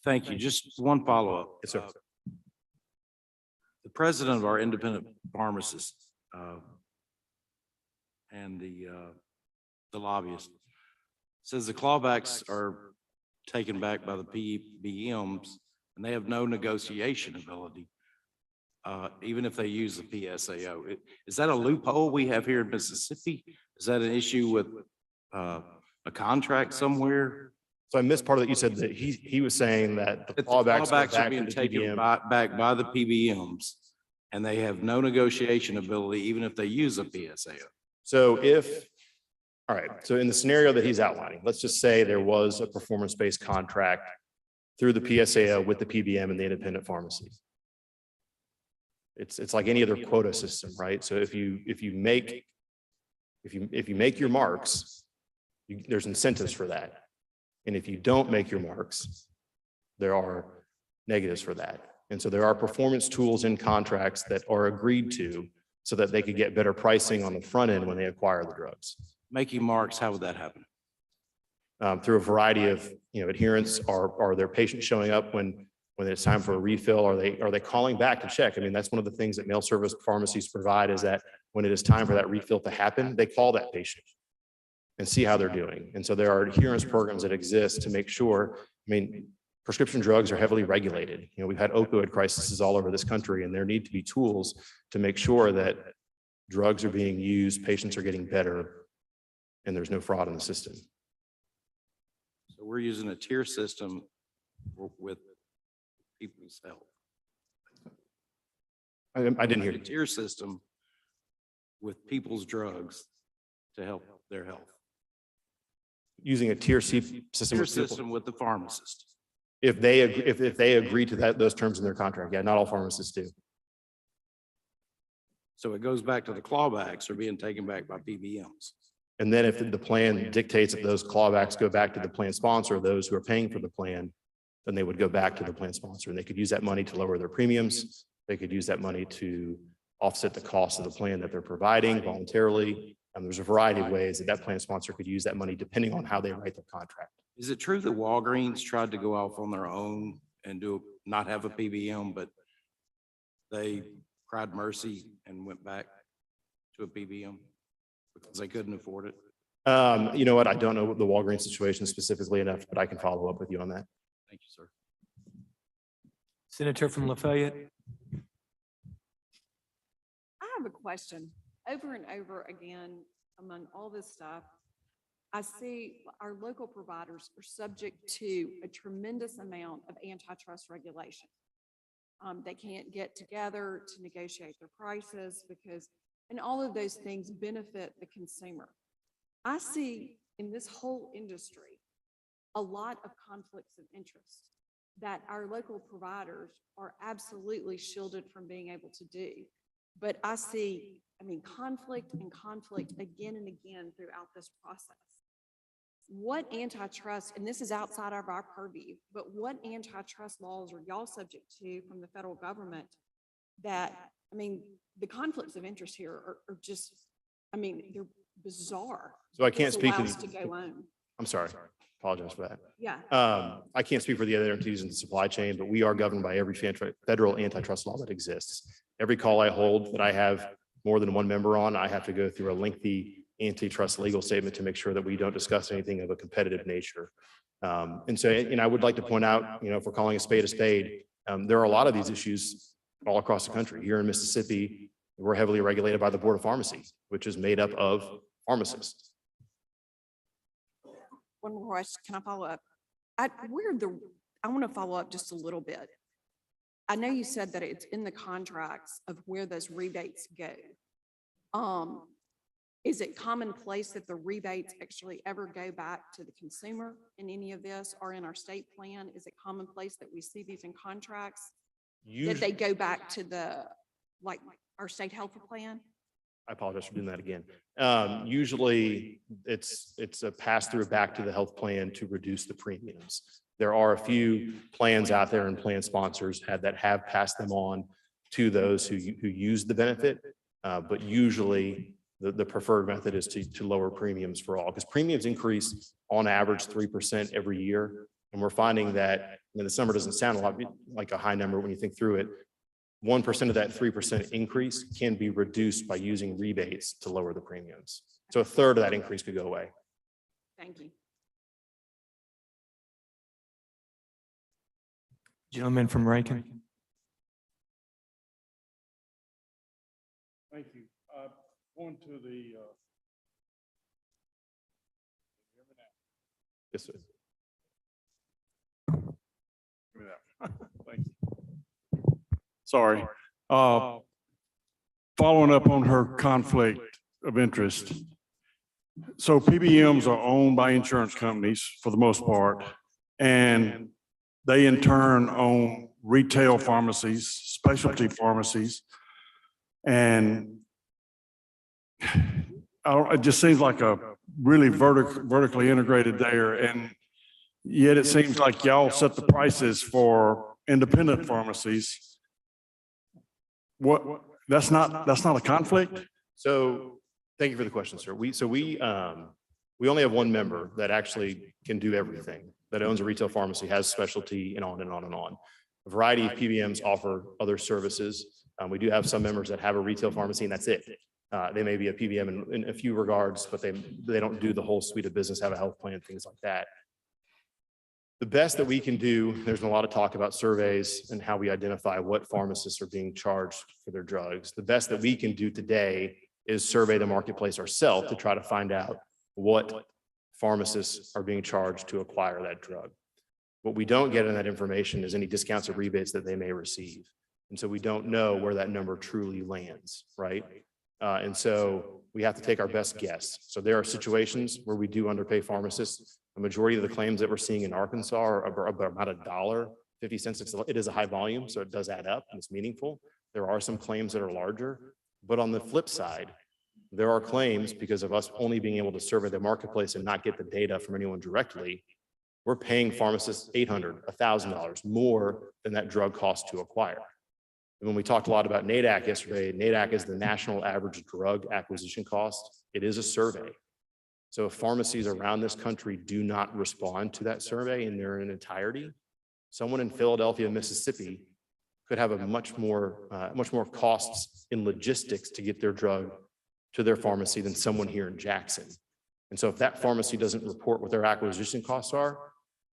S11: Thank you. Just one follow-up.
S10: Yes, sir.
S11: The president of our independent pharmacists and the lobbyist says the clawbacks are taken back by the Pbms and they have no negotiation ability, even if they use the PSAO. Is that a loophole we have here in Mississippi? Is that an issue with a contract somewhere?
S10: So I missed part of that. You said that he was saying that the
S11: That the
S10: clawbacks go
S11: clawbacks are
S10: back to
S11: being
S10: the
S11: taken
S10: PBM.
S11: back by the PBMs, and they have no negotiation ability, even if they use a PSAO.
S10: So all right, so in the scenario that he's outlining, let's just say there was a performance-based contract through the PSAO with the PBM and the independent pharmacies. It's like any other quota system, right? So if you make your marks, there's incentives for that. And if you don't make your marks, there are negatives for that. And so there are performance tools in contracts that are agreed to so that they could get better pricing on the front end when they acquire the drugs.
S11: Making marks, how would that happen?
S10: Through a variety of, adherence. Are their patients showing up when it's time for a refill? Are they calling back to check? I mean, that's one of the things that mail service pharmacies provide, is that when it is time for that refill to happen, they call that patient and see how they're doing. And so there are adherence programs that exist to make sure, prescription drugs are heavily regulated. We've had opioid crises all over this country, and there need to be tools to make sure that drugs are being used, patients are getting better, and there's no fraud in the system.
S11: So we're using a tier system with people's health.
S10: I didn't hear
S11: A
S10: you.
S11: tier system with people's drugs to help their health.
S10: Using a tier C system.
S11: Tier
S10: with people.
S11: system with the pharmacist.
S10: If they agree to those terms in their contract. Yeah, not all pharmacists do.
S11: So it goes back to the clawbacks are being taken back by PBMs.
S10: And then if the plan dictates that those clawbacks go back to the plan sponsor, those who are paying for the plan, then they would go back to the plan sponsor, and they could use that money to lower their premiums. They could use that money to offset the cost of the plan that they're providing voluntarily. And there's a variety of ways that plan sponsor could use that money depending on how they write their contract.
S11: Is it true that Walgreens tried to go off on their own and not have a PBM, but they cried mercy and went back to a PBM because they couldn't afford it?
S10: You know what? I don't know the Walgreens situation specifically enough, but I can follow up with you on that.
S11: Thank you, sir.
S1: Senator from Lafayette.
S6: I have a question. Over and over again, among all this stuff, I see our local providers are subject to a tremendous amount of antitrust regulation. They can't get together to negotiate their prices and all of those things benefit the consumer. I see in this whole industry a lot of conflicts of interest that our local providers are absolutely shielded from being able to do. But I see, conflict and conflict again and again throughout this process. What antitrust, and this is outside of our purview, but what antitrust laws are y'all subject to from the federal government that, the conflicts of interest here are just, they're bizarre.
S10: So I can't
S6: This
S10: speak to
S6: allows
S10: the-
S6: to go on.
S10: I'm sorry. Apologize for that.
S6: Yeah.
S10: I can't speak for the other entities in the supply chain, but we are governed by every federal antitrust law that exists. Every call I hold that I have more than one member on, I have to go through a lengthy antitrust legal statement to make sure that we don't discuss anything of a competitive nature. And I would like to point out, if we're calling a spade, there are a lot of these issues all across the country. Here in Mississippi, we're heavily regulated by the Board of Pharmacy, which is made up of pharmacists.
S6: One more question. Can I follow up? I want to follow up just a little bit. I know you said that it's in the contracts of where those rebates go. Is it commonplace that the rebates actually ever go back to the consumer in any of this or in our state plan? Is it commonplace that we see these in contracts? That they go back to the, like, our state health plan?
S10: I apologize for doing that again. Usually it's a pass through back to the health plan to reduce the premiums. There are a few plans out there and plan sponsors that have passed them on to those who use the benefit. But usually the preferred method is to lower premiums for all, because premiums increase on average 3% every year. And we're finding that, this number doesn't sound a lot like a high number when you think through it. 1% of that 3% increase can be reduced by using rebates to lower the premiums. So a third of that increase could go away.
S6: Thank you.
S1: Gentleman from Rankin.
S12: Thank you. Going to the,
S10: Yes, sir.
S12: Thank you. Sorry. Following up on her conflict of interest. So PBMs are owned by insurance companies for the most part, and they in turn own retail pharmacies, specialty pharmacies. And it just seems like a really vertically integrated there. And yet it seems like y'all set the prices for independent pharmacies. That's not a conflict?
S10: So thank you for the question, sir. We only have one member that actually can do everything, that owns a retail pharmacy, has specialty, and on and on and on. A variety of PBMs offer other services. We do have some members that have a retail pharmacy, and that's it. They may be a PBM in a few regards, but they don't do the whole suite of business, have a health plan, things like that. The best that we can do, there's a lot of talk about surveys and how we identify what pharmacists are being charged for their drugs. The best that we can do today is survey the marketplace ourselves to try to find out what pharmacists are being charged to acquire that drug. What we don't get in that information is any discounts or rebates that they may receive. And so we don't know where that number truly lands, right? And so we have to take our best guess. So there are situations where we do underpay pharmacists. The majority of the claims that we're seeing in Arkansas are about $1.50. It is a high volume, so it does add up and it's meaningful. There are some claims that are larger, but on the flip side, there are claims because of us only being able to survey the marketplace and not get the data from anyone directly. We're paying pharmacists $800, $1,000 more than that drug costs to acquire. And when we talked a lot about NADAC yesterday, NADAC is the national average drug acquisition cost. It is a survey. So if pharmacies around this country do not respond to that survey in their entirety, someone in Philadelphia, Mississippi could have a much more costs in logistics to get their drug to their pharmacy than someone here in Jackson. And so if that pharmacy doesn't report what their acquisition costs are,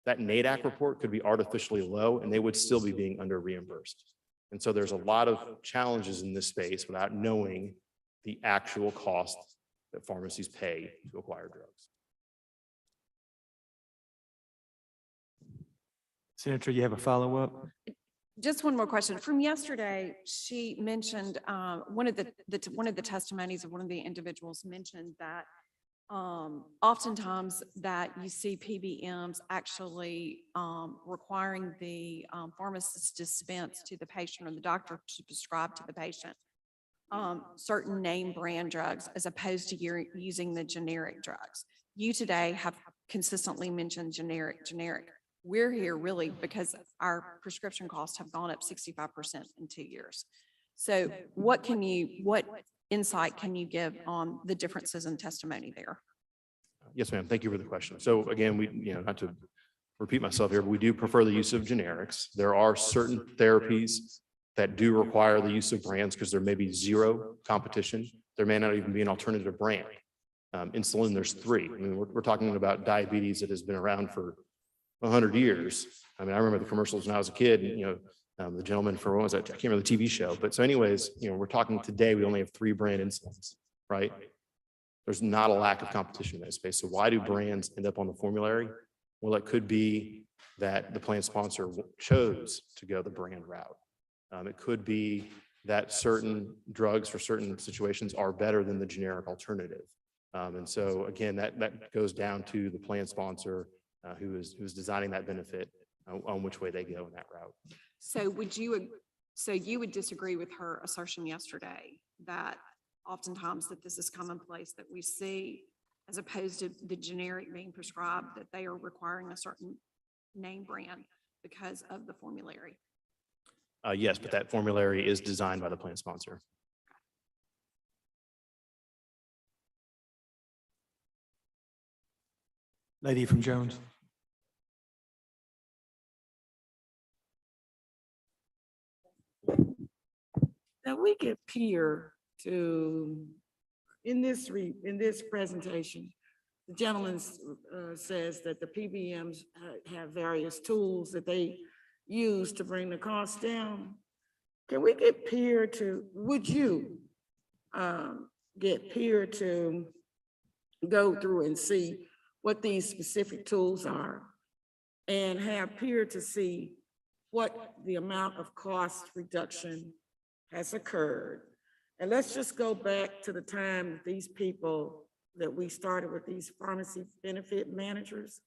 S10: that NADAC report could be artificially low and they would still be being under reimbursed. And so there's a lot of challenges in this space without knowing the actual cost that pharmacies pay to acquire drugs.
S1: Senator, you have a follow-up?
S6: Just one more question. From yesterday, she mentioned, one of the testimonies of one of the individuals mentioned that oftentimes that you see PBMs actually requiring the pharmacist to dispense to the patient or the doctor to prescribe to the patient certain name brand drugs as opposed to using the generic drugs. You today have consistently mentioned generic. We're here really because our prescription costs have gone up 65% in 2 years. So what insight can you give on the differences in testimony there?
S10: Yes, ma'am. Thank you for the question. So again, not to repeat myself here, but we do prefer the use of generics. There are certain therapies that do require the use of brands because there may be zero competition. There may not even be an alternative brand. Insulin, there's 3. I mean, we're talking about diabetes that has been around for 100 years. I mean, I remember the commercials when I was a kid, and, the gentleman for, what was that? I can't remember the TV show, but so anyways, we're talking today, we only have 3 brand insulins, right? There's not a lack of competition in that space. So why do brands end up on the formulary? Well, it could be that the plan sponsor chose to go the brand route. It could be that certain drugs for certain situations are better than the generic alternative. And so again, that goes down to the plan sponsor who's designing that benefit on which way they go in that route.
S6: So you would disagree with her assertion yesterday that oftentimes that this is commonplace that we see, as opposed to the generic being prescribed, that they are requiring a certain name brand because of the formulary?
S10: Yes, but that formulary is designed by the plan sponsor.
S1: Lady from Jones.
S7: Now, we could peer to, in this presentation, the gentleman says that the PBMs have various tools that they use to bring the cost down. Can we get peer to, would you get peer to go through and see what these specific tools are and have peer to see what the amount of cost reduction has occurred? And let's just go back to the time that these people, that we started with these pharmacy benefit managers.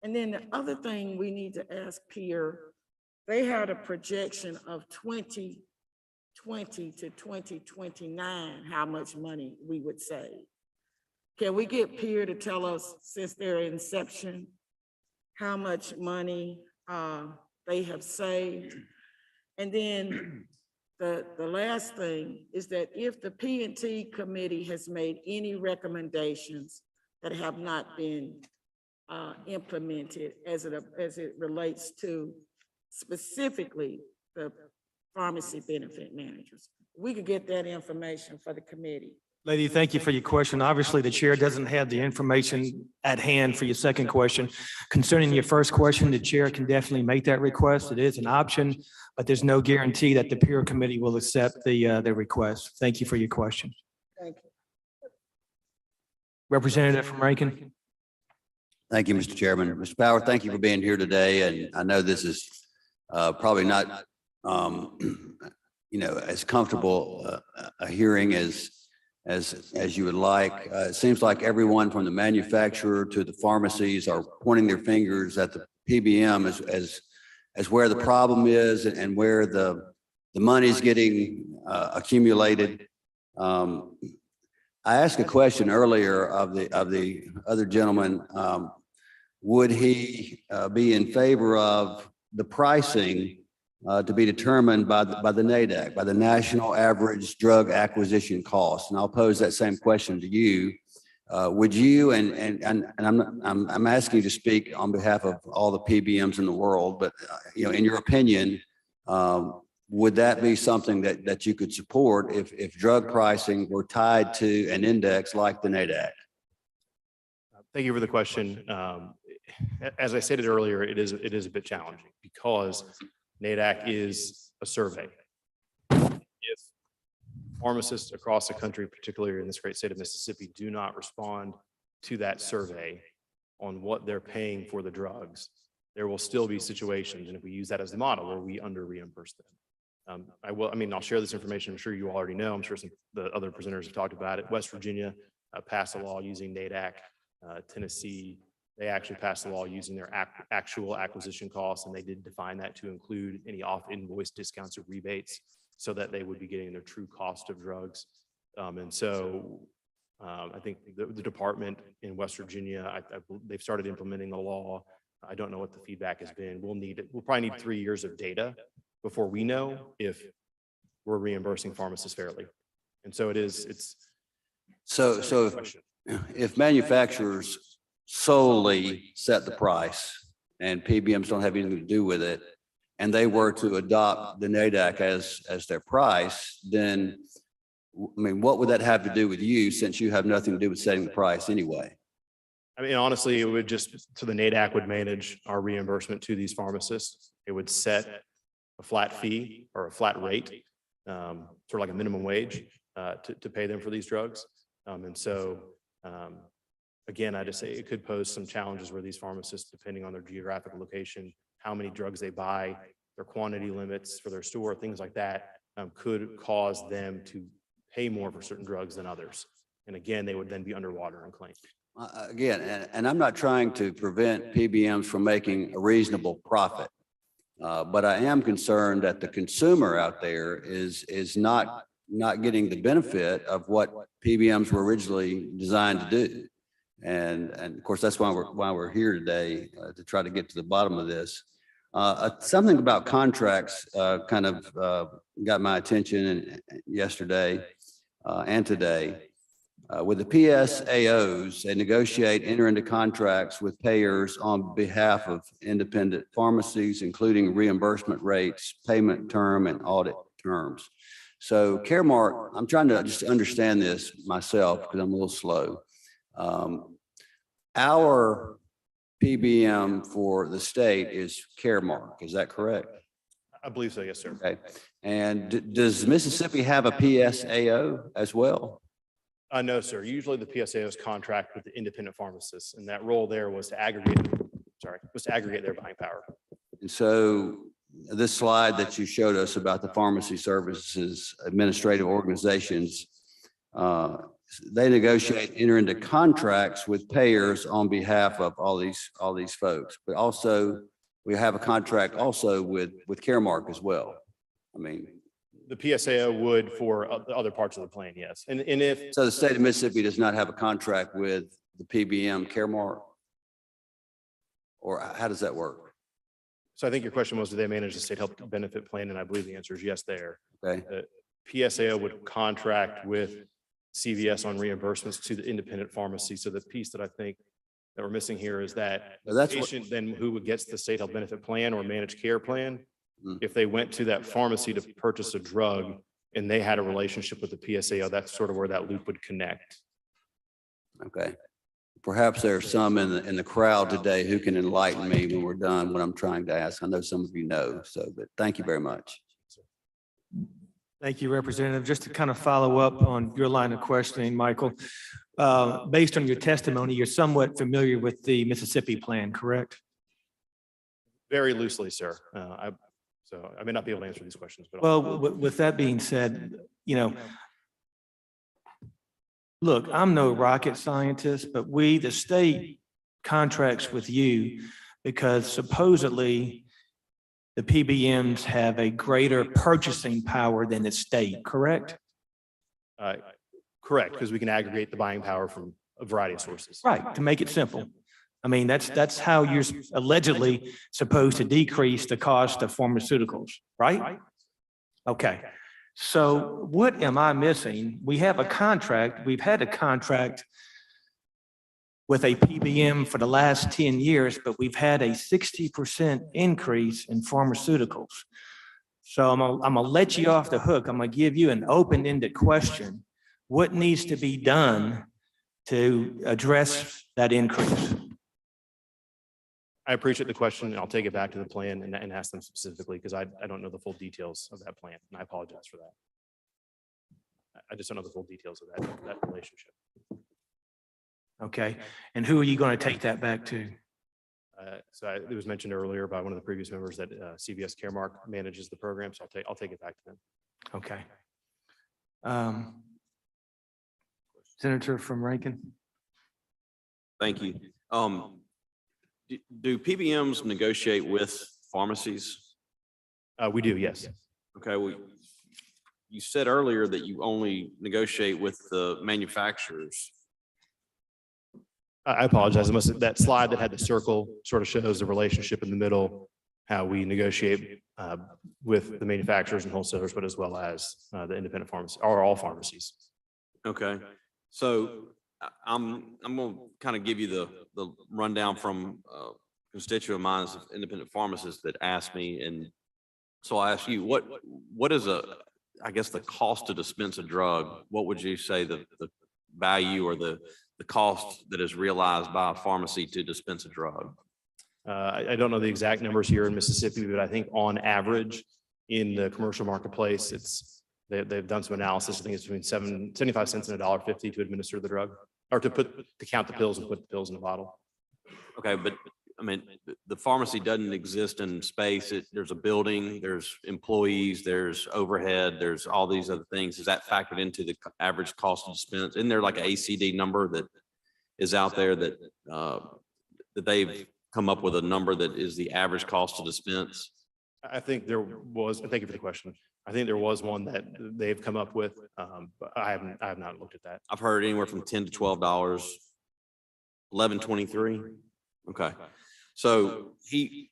S7: And then the other thing we need to ask peer, they had a projection of 2020 to 2029, how much money we would save. Can we get peer to tell us, since their inception, how much money they have saved? And then the last thing is that if the P&T committee has made any recommendations that have not been implemented as it relates to specifically the pharmacy benefit managers, we could get that information for the committee.
S1: Lady, thank you for your question. Obviously, the chair doesn't have the information at hand for your second question. Concerning your first question, the chair can definitely make that request. It is an option, but there's no guarantee that the peer committee will accept the request. Thank you for your question.
S7: Thank you.
S1: Representative from Rankin.
S4: Thank you, Mr. Chairman. Mr. Power, thank you for being here today. And I know this is probably not, as comfortable a hearing as you would like. It seems like everyone from the manufacturer to the pharmacies are pointing their fingers at the PBM as where the problem is and where the money is getting accumulated. I asked a question earlier of the other gentleman. Would he be in favor of the pricing to be determined by the NADAC, by the National Average Drug Acquisition Cost? And I'll pose that same question to you. Would you, and I'm asking you to speak on behalf of all the PBMs in the world, but in your opinion, would that be something that you could support if drug pricing were tied to an index like the NADAC?
S10: Thank you for the question. As I stated earlier, it is a bit challenging because NADAC is a survey. If pharmacists across the country, particularly in this great state of Mississippi, do not respond to that survey on what they're paying for the drugs, there will still be situations, and if we use that as the model, where we under reimburse them. I'll share this information. I'm sure you already know. I'm sure some of the other presenters have talked about it. West Virginia passed a law using NADAC. Tennessee, they actually passed a law using their actual acquisition costs, and they did define that to include any off-invoice discounts or rebates so that they would be getting their true cost of drugs. I think the department in West Virginia, they've started implementing the law. I don't know what the feedback has been. We'll probably need 3 years of data before we know if we're reimbursing pharmacists fairly. And so
S4: So if manufacturers solely set the price and PBMs don't have anything to do with it, and they were to adopt the NADAC as their price, then, what would that have to do with you, since you have nothing to do with setting the price anyway?
S10: Honestly, it would so the NADAC would manage our reimbursement to these pharmacists. It would set a flat fee or a flat rate, sort of like a minimum wage, to pay them for these drugs. Again, I just say it could pose some challenges where these pharmacists, depending on their geographic location, how many drugs they buy, their quantity limits for their store, things like that, could cause them to pay more for certain drugs than others. And again, they would then be underwater on claims.
S4: Again, and I'm not trying to prevent PBMs from making a reasonable profit. But I am concerned that the consumer out there is not getting the benefit of what PBMs were originally designed to do. And of course, that's why we're here today, to try to get to the bottom of this. Something about contracts kind of got my attention yesterday and today. With the PSAOs, they negotiate, enter into contracts with payers on behalf of independent pharmacies, including reimbursement rates, payment term, and audit terms. So Caremark, I'm trying to just understand this myself because I'm a little slow. Our PBM for the state is Caremark, is that correct?
S10: I believe so, yes, sir.
S4: Okay. And does Mississippi have a PSAO as well?
S10: No, sir. Usually the PSAOs contract with the independent pharmacists, and that role there was to aggregate their buying power.
S4: And so this slide that you showed us about the pharmacy services administrative organizations, they negotiate, enter into contracts with payers on behalf of all these folks, but also we have a contract also with Caremark as well. I mean,
S10: The PSAO would for other parts of the plan, yes. And if,
S4: so the state of Mississippi does not have a contract with the PBM Caremark? Or how does that work?
S10: so I think your question was, do they manage the state health benefit plan? And I believe the answer is yes there.
S4: Okay,
S10: PSAO would contract with CVS on reimbursements to the independent pharmacy. So the piece that I think that we're missing here is that
S4: Well,
S10: the
S4: that's what-
S10: patient then who gets the state health benefit plan or managed care plan,
S4: Mm.
S10: if they went to that pharmacy to purchase a drug and they had a relationship with the PSAO, that's sort of where that loop would connect.
S4: okay. Perhaps there are some in the crowd today who can enlighten me when we're done what I'm trying to ask. I know some of you know, so, but thank you very much.
S1: Thank you, Representative. Just to kind of follow up on your line of questioning, Michael, based on your testimony, you're somewhat familiar with the Mississippi plan, correct?
S10: Very loosely, sir. So I may not be able to answer these questions, but.
S1: Well, with that being said, look, I'm no rocket scientist, but the state contracts with you because supposedly the PBMs have a greater purchasing power than the state, correct?
S10: Correct, because we can aggregate the buying power from a variety of sources.
S1: Right, to make it simple. I mean, that's how you're allegedly supposed to decrease the cost of pharmaceuticals, right? Okay, so what am I missing? We have a contract, we've had a contract with a PBM for the last 10 years, but we've had a 60% increase in pharmaceuticals. So I'm gonna let you off the hook. I'm gonna give you an open-ended question. What needs to be done to address that increase?
S10: I appreciate the question, and I'll take it back to the plan and ask them specifically, because I don't know the full details of that plan, and I apologize for that. I just don't know the full details of that relationship.
S1: Okay, and who are you going to take that back to?
S10: It was mentioned earlier by one of the previous members that CVS Caremark manages the program, so I'll take it back to them.
S1: Okay. Senator from Rankin.
S8: Thank you. Do PBMs negotiate with pharmacies?
S10: We do, yes.
S8: Okay, you said earlier that you only negotiate with the manufacturers.
S10: I apologize. That slide that had the circle sort of shows the relationship in the middle, how we negotiate with the manufacturers and wholesalers, but as well as the independent pharmacies or all pharmacies.
S8: Okay, so I'm going to kind of give you the rundown from constituent of mine, independent pharmacists that asked me, and so I ask you, what is I guess the cost to dispense a drug? What would you say the value or the cost that is realized by a pharmacy to dispense a drug?
S10: I don't know the exact numbers here in Mississippi, but I think on average in the commercial marketplace, they've done some analysis. I think it's between 75 cents and $1.50 to administer the drug, or to count the pills and put the pills in the bottle.
S8: Okay, but I mean, the pharmacy doesn't exist in space. There's a building, there's employees, there's overhead, there's all these other things. Is that factored into the average cost of dispense? Isn't there like an ACD number that is out there that, that they've come up with a number that is the average cost to dispense?
S10: I think there was, and thank you for the question. I think there was one that they've come up with, but I have not looked at that.
S8: I've heard anywhere from $10 to $12, $11.23. Okay. So he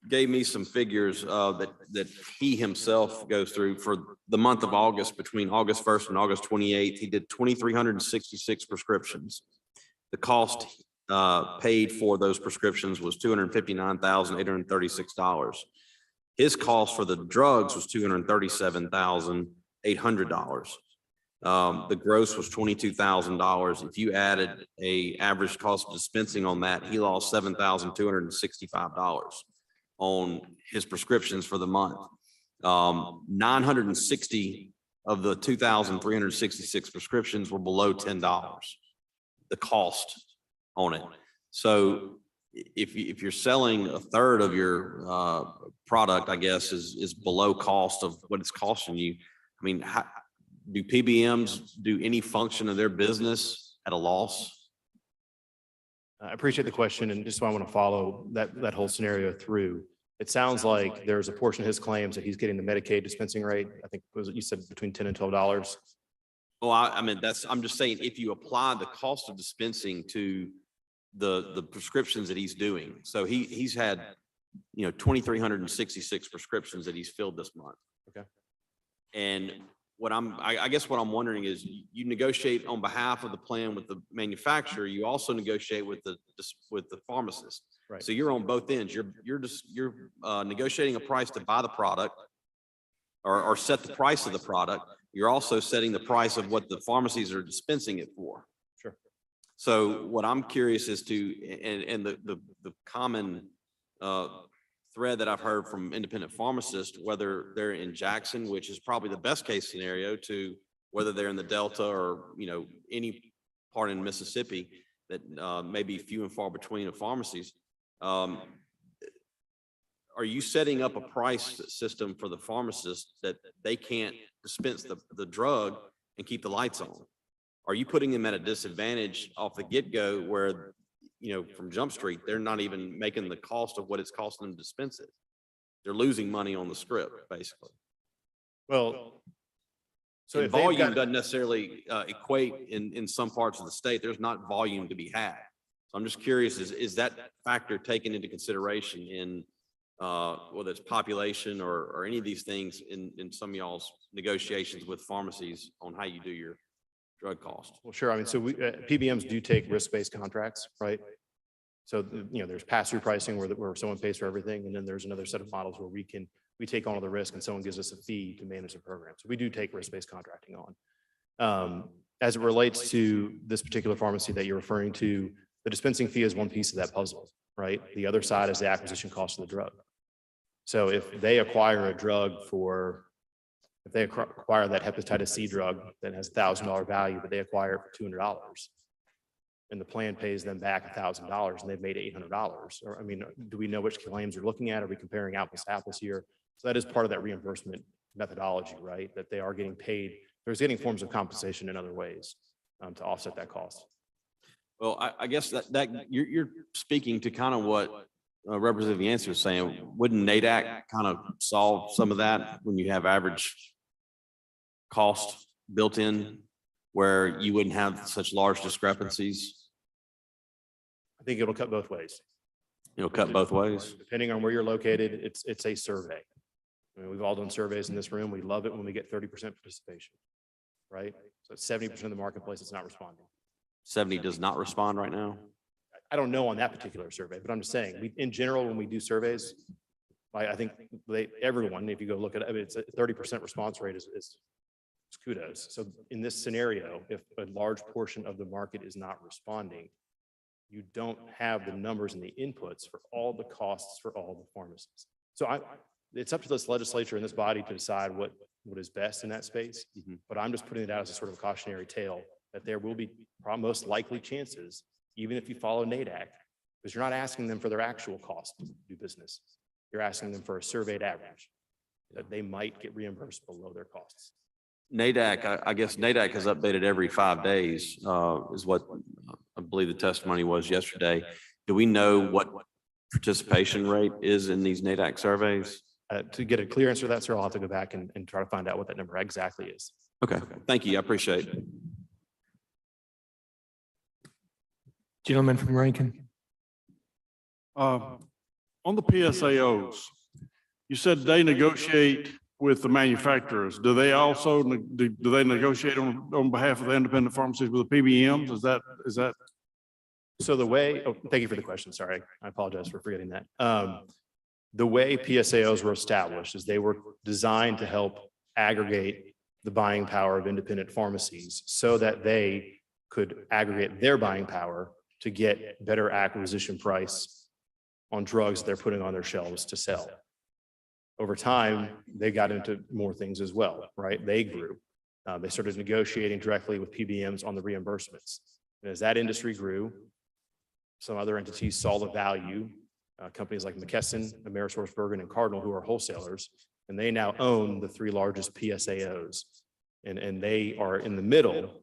S8: gave me some figures that he himself goes through for the month of August. Between August 1st and August 28th, he did 2,366 prescriptions. The cost paid for those prescriptions was $259,836. His cost for the drugs was $237,800. The gross was $22,000. If you added a average cost of dispensing on that, he lost $7,265 on his prescriptions for the month. 960 of the 2,366 prescriptions were below $10, the cost on it. So if you're selling a third of your product, I guess, is below cost of what it's costing you. I mean, do PBMs do any function of their business at a loss?
S10: I appreciate the question, and just want to follow that whole scenario through. It sounds like there's a portion of his claims that he's getting the Medicaid dispensing rate. I think was it you said between $10 and $12.
S8: Well, I mean, I'm just saying, if you apply the cost of dispensing to the prescriptions that he's doing. So he's had, 2,366 prescriptions that he's filled this month.
S10: Okay.
S8: And I guess what I'm wondering is you negotiate on behalf of the plan with the manufacturer. You also negotiate with the pharmacist.
S10: Right.
S8: So you're on both ends. You're negotiating a price to buy the product or set the price of the product. You're also setting the price of what the pharmacies are dispensing it for.
S10: Sure.
S8: So what I'm curious as to, and the common thread that I've heard from independent pharmacists, whether they're in Jackson, which is probably the best case scenario, to whether they're in the Delta or, any part in Mississippi that may be few and far between of pharmacies. Are you setting up a price system for the pharmacist that they can't dispense the drug and keep the lights on? Are you putting them at a disadvantage off the get-go where, from Jump Street, they're not even making the cost of what it's costing them to dispense it? They're losing money on the script, basically.
S10: Well, so
S8: And
S10: if they've
S8: volume
S10: got,
S8: doesn't necessarily equate in some parts of the state. There's not volume to be had. So I'm just curious, is that factor taken into consideration in whether it's population or any of these things in some of y'all's negotiations with pharmacies on how you do your drug cost?
S10: well, sure. I mean, so PBMs do take risk-based contracts, right? So, there's pass-through pricing where someone pays for everything. And then there's another set of models where we take on all the risk and someone gives us a fee to manage the program. So we do take risk-based contracting on. As it relates to this particular pharmacy that you're referring to, the dispensing fee is one piece of that puzzle, right? The other side is the acquisition cost of the drug. So if they acquire a drug if they acquire that hepatitis C drug that has $1,000 value, but they acquire it for $200, and the plan pays them back $1,000 and they've made $800, or, do we know which claims you're looking at? Are we comparing apples to apples here? So that is part of that reimbursement methodology, right? That they are getting paid. There's getting forms of compensation in other ways to offset that cost.
S8: Well, I guess that you're speaking to kind of what Representative Yancey was saying. Wouldn't NADAC kind of solve some of that when you have average cost built in where you wouldn't have such large discrepancies?
S10: I think it'll cut both ways.
S8: It'll cut both ways.
S10: Depending on where you're located, it's a survey. We've all done surveys in this room. We love it when we get 30% participation, right? So 70% of the marketplace is not responding.
S8: 70 does not respond right now.
S10: I don't know on that particular survey, but I'm just saying, in general, when we do surveys, I think everyone, if you go look at it, it's a 30% response rate is kudos. So in this scenario, if a large portion of the market is not responding, you don't have the numbers and the inputs for all the costs for all the pharmacies. So it's up to this legislature and this body to decide what is best in that space. But I'm just putting it out as a sort of cautionary tale that there will be most likely chances, even if you follow NADAC, Because you're not asking them for their actual cost to do business. You're asking them for a surveyed average that they might get reimbursed below their costs.
S8: NADAC, I guess NADAC has updated every 5 days, is what I believe the testimony was yesterday. Do we know what participation rate is in these NADAC surveys?
S10: To get a clear answer to that, sir, I'll have to go back and try to find out what that number exactly is.
S8: Okay, thank you. I appreciate it.
S1: Gentleman from Rankin.
S13: On the PSAOs, you said they negotiate with the manufacturers. Do they also, do they negotiate on behalf of the independent pharmacies with the PBMs? Is that?
S10: So the way, oh, thank you for the question. Sorry, I apologize for forgetting that. The way PSAOs were established is they were designed to help aggregate the buying power of independent pharmacies so that they could aggregate their buying power to get better acquisition price on drugs they're putting on their shelves to sell. Over time, they got into more things as well, right? They grew. They started negotiating directly with PBMs on the reimbursements. And as that industry grew, some other entities saw the value, companies like McKesson, AmerisourceBergen, and Cardinal, who are wholesalers, and they now own the 3 largest PSAOs. And they are in the middle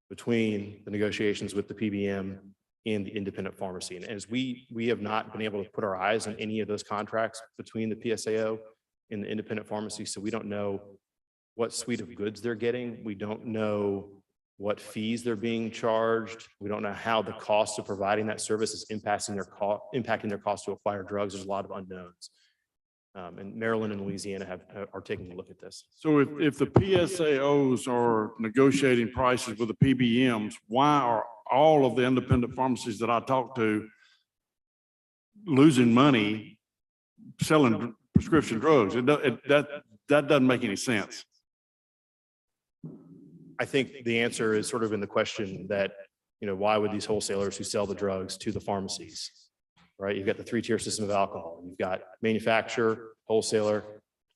S10: between the negotiations with the PBM and the independent pharmacy. And as we have not been able to put our eyes on any of those contracts between the PSAO and the independent pharmacy, so we don't know what suite of goods they're getting. We don't know what fees they're being charged. We don't know how the cost of providing that service is impacting their cost to acquire drugs. There's a lot of unknowns. And Maryland and Louisiana are taking a look at this.
S13: So if the PSAOs are negotiating prices with the PBMs, why are all of the independent pharmacies that I talk to losing money selling prescription drugs? That doesn't make any sense.
S10: I think the answer is sort of in the question that, why would these wholesalers who sell the drugs to the pharmacies, right? You've got the 3-tier system of alcohol. You've got manufacturer, wholesaler,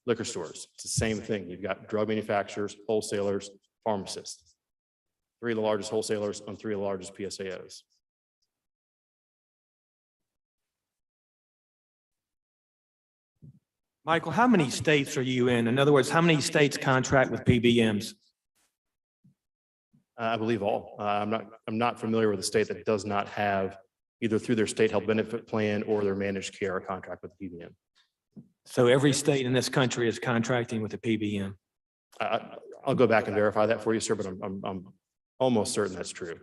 S10: liquor stores. It's the same thing. You've got drug manufacturers, wholesalers, pharmacists. 3 of the largest wholesalers on 3 of the largest PSAOs.
S1: Michael, how many states are you in? In other words, how many states contract with PBMs?
S10: I believe all. I'm not familiar with a state that does not have either through their state health benefit plan or their managed care contract with the PBM.
S1: So every state in this country is contracting with the PBM.
S10: I'll go back and verify that for you, sir, but I'm almost certain that's true.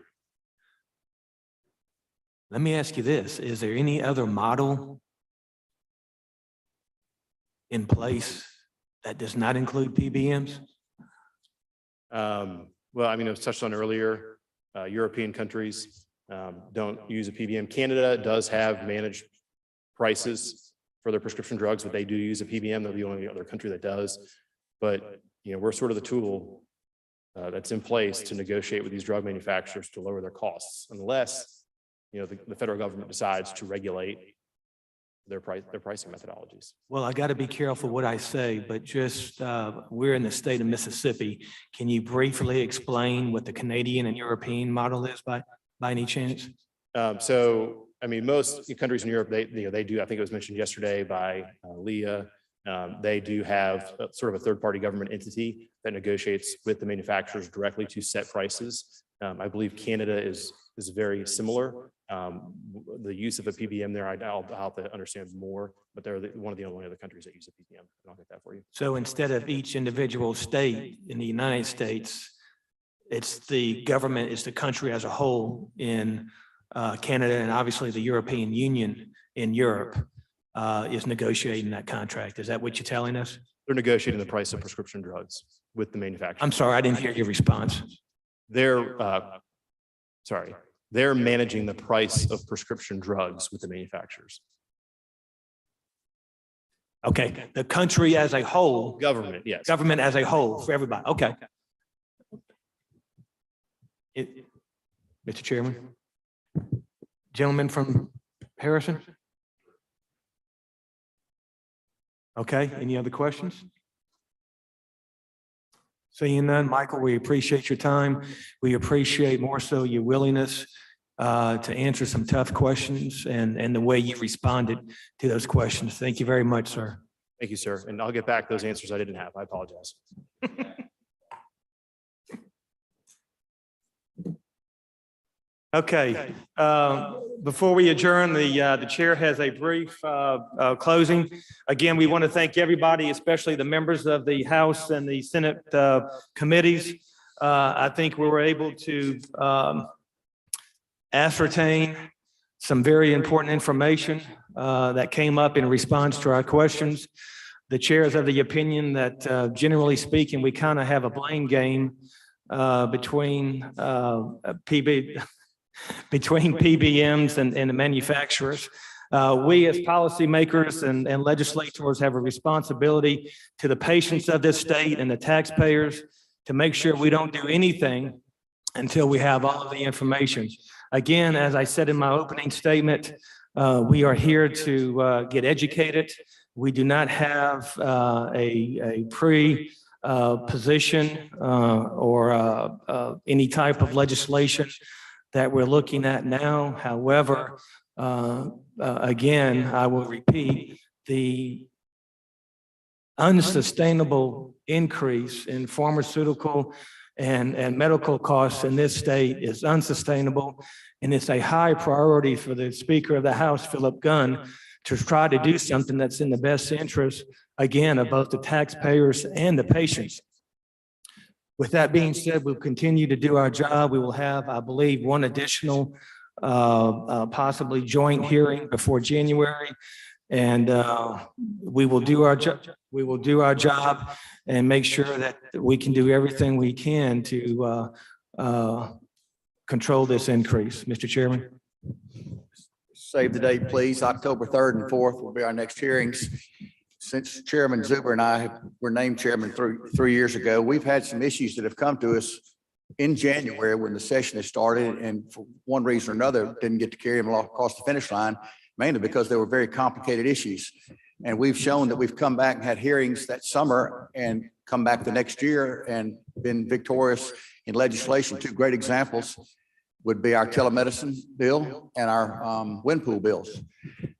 S1: Let me ask you this. Is there any other model in place that does not include PBMs?
S10: Well, I mean, it was touched on earlier, European countries don't use a PBM. Canada does have managed prices for their prescription drugs, but they do use a PBM. They're the only other country that does. But, we're sort of the tool that's in place to negotiate with these drug manufacturers to lower their costs, unless, the federal government decides to regulate their pricing methodologies.
S1: Well, I got to be careful what I say, but just, we're in the state of Mississippi. Can you briefly explain what the Canadian and European model is by any chance?
S10: So, I mean, most countries in Europe, they do, I think it was mentioned yesterday by Leah, they do have sort of a third-party government entity that negotiates with the manufacturers directly to set prices. I believe Canada is very similar. The use of a PBM there, I'll have to understand more, but they're one of the only other countries that use a PBM. And I'll get that for you.
S1: So instead of each individual state in the United States, it's the government, it's the country as a whole in Canada, and obviously the European Union in Europe is negotiating that contract. Is that what you're telling us?
S10: They're negotiating the price of prescription drugs with the manufacturer.
S1: I'm sorry, I didn't hear your response.
S10: They're managing the price of prescription drugs with the manufacturers.
S1: Okay, the country as a whole.
S10: Government, yes.
S1: Government as a whole for everybody. Okay. Mr. Chairman. Gentleman from Harrison. Okay, any other questions? Seeing none, Michael, we appreciate your time. We appreciate more so your willingness to answer some tough questions and the way you responded to those questions. Thank you very much, sir.
S10: Thank you, sir. And I'll get back those answers I didn't have. I apologize.
S1: Okay, before we adjourn, the chair has a brief closing. Again, we want to thank everybody, especially the members of the House and the Senate committees. I think we were able to ascertain some very important information that came up in response to our questions. The chair is of the opinion that generally speaking, we kind of have a blame game between PBMs and the manufacturers. We as policymakers and legislators have a responsibility to the patients of this state and the taxpayers to make sure we don't do anything until we have all of the information. Again, as I said in my opening statement, we are here to get educated. We do not have a position or any type of legislation that we're looking at now. However, again, I will repeat, the unsustainable increase in pharmaceutical and medical costs in this state is unsustainable. And it's a high priority for the Speaker of the House, Philip Gunn, to try to do something that's in the best interest, again, of both the taxpayers and the patients. With that being said, we'll continue to do our job. We will have, I believe, one additional possibly joint hearing before January. And we will do our job. We will do our job and make sure that we can do everything we can to control this increase. Mr. Chairman.
S3: Save the date, please. October 3rd and 4th will be our next hearings. Since Chairman Zuber and I were named chairman three years ago, we've had some issues that have come to us in January when the session has started, and for one reason or another, didn't get to carry them across the finish line, mainly because they were very complicated issues. And we've shown that we've come back and had hearings that summer and come back the next year and been victorious in legislation. Two great examples would be our telemedicine bill and our wind pool bills.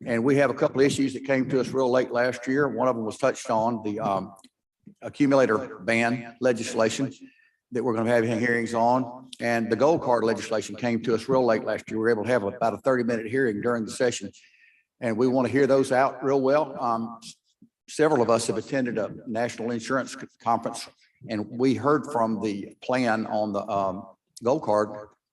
S3: And we have a couple of issues that came to us real late last year. One of them was touched on, the accumulator ban legislation that we're going to have hearings on. And the gold card legislation came to us real late last year. We were able to have about a 30-minute hearing during the session. And we want to hear those out real well. Several of us have attended a national insurance conference, and we heard from the plan on the gold card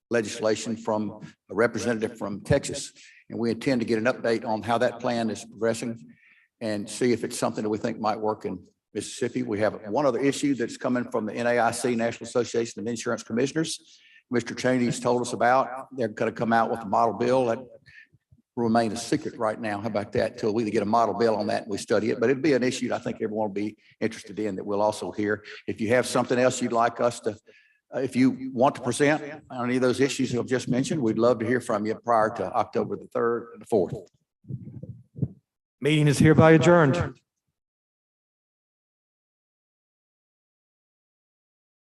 S3: legislation from a representative from Texas. And we intend to get an update on how that plan is progressing and see if it's something that we think might work in Mississippi. We have one other issue that's coming from the NAIC, National Association of Insurance Commissioners. Mr. Cheney's told us about. They're going to come out with a model bill that will remain a secret right now. How about that? Till we get a model bill on that and we study it. But it'd be an issue that I think everyone will be interested in that we'll also hear. If you have something else you'd like us to, if you want to present on any of those issues that I've just mentioned, we'd love to hear from you prior to October the 3rd and the 4th.
S1: Meeting is hereby adjourned.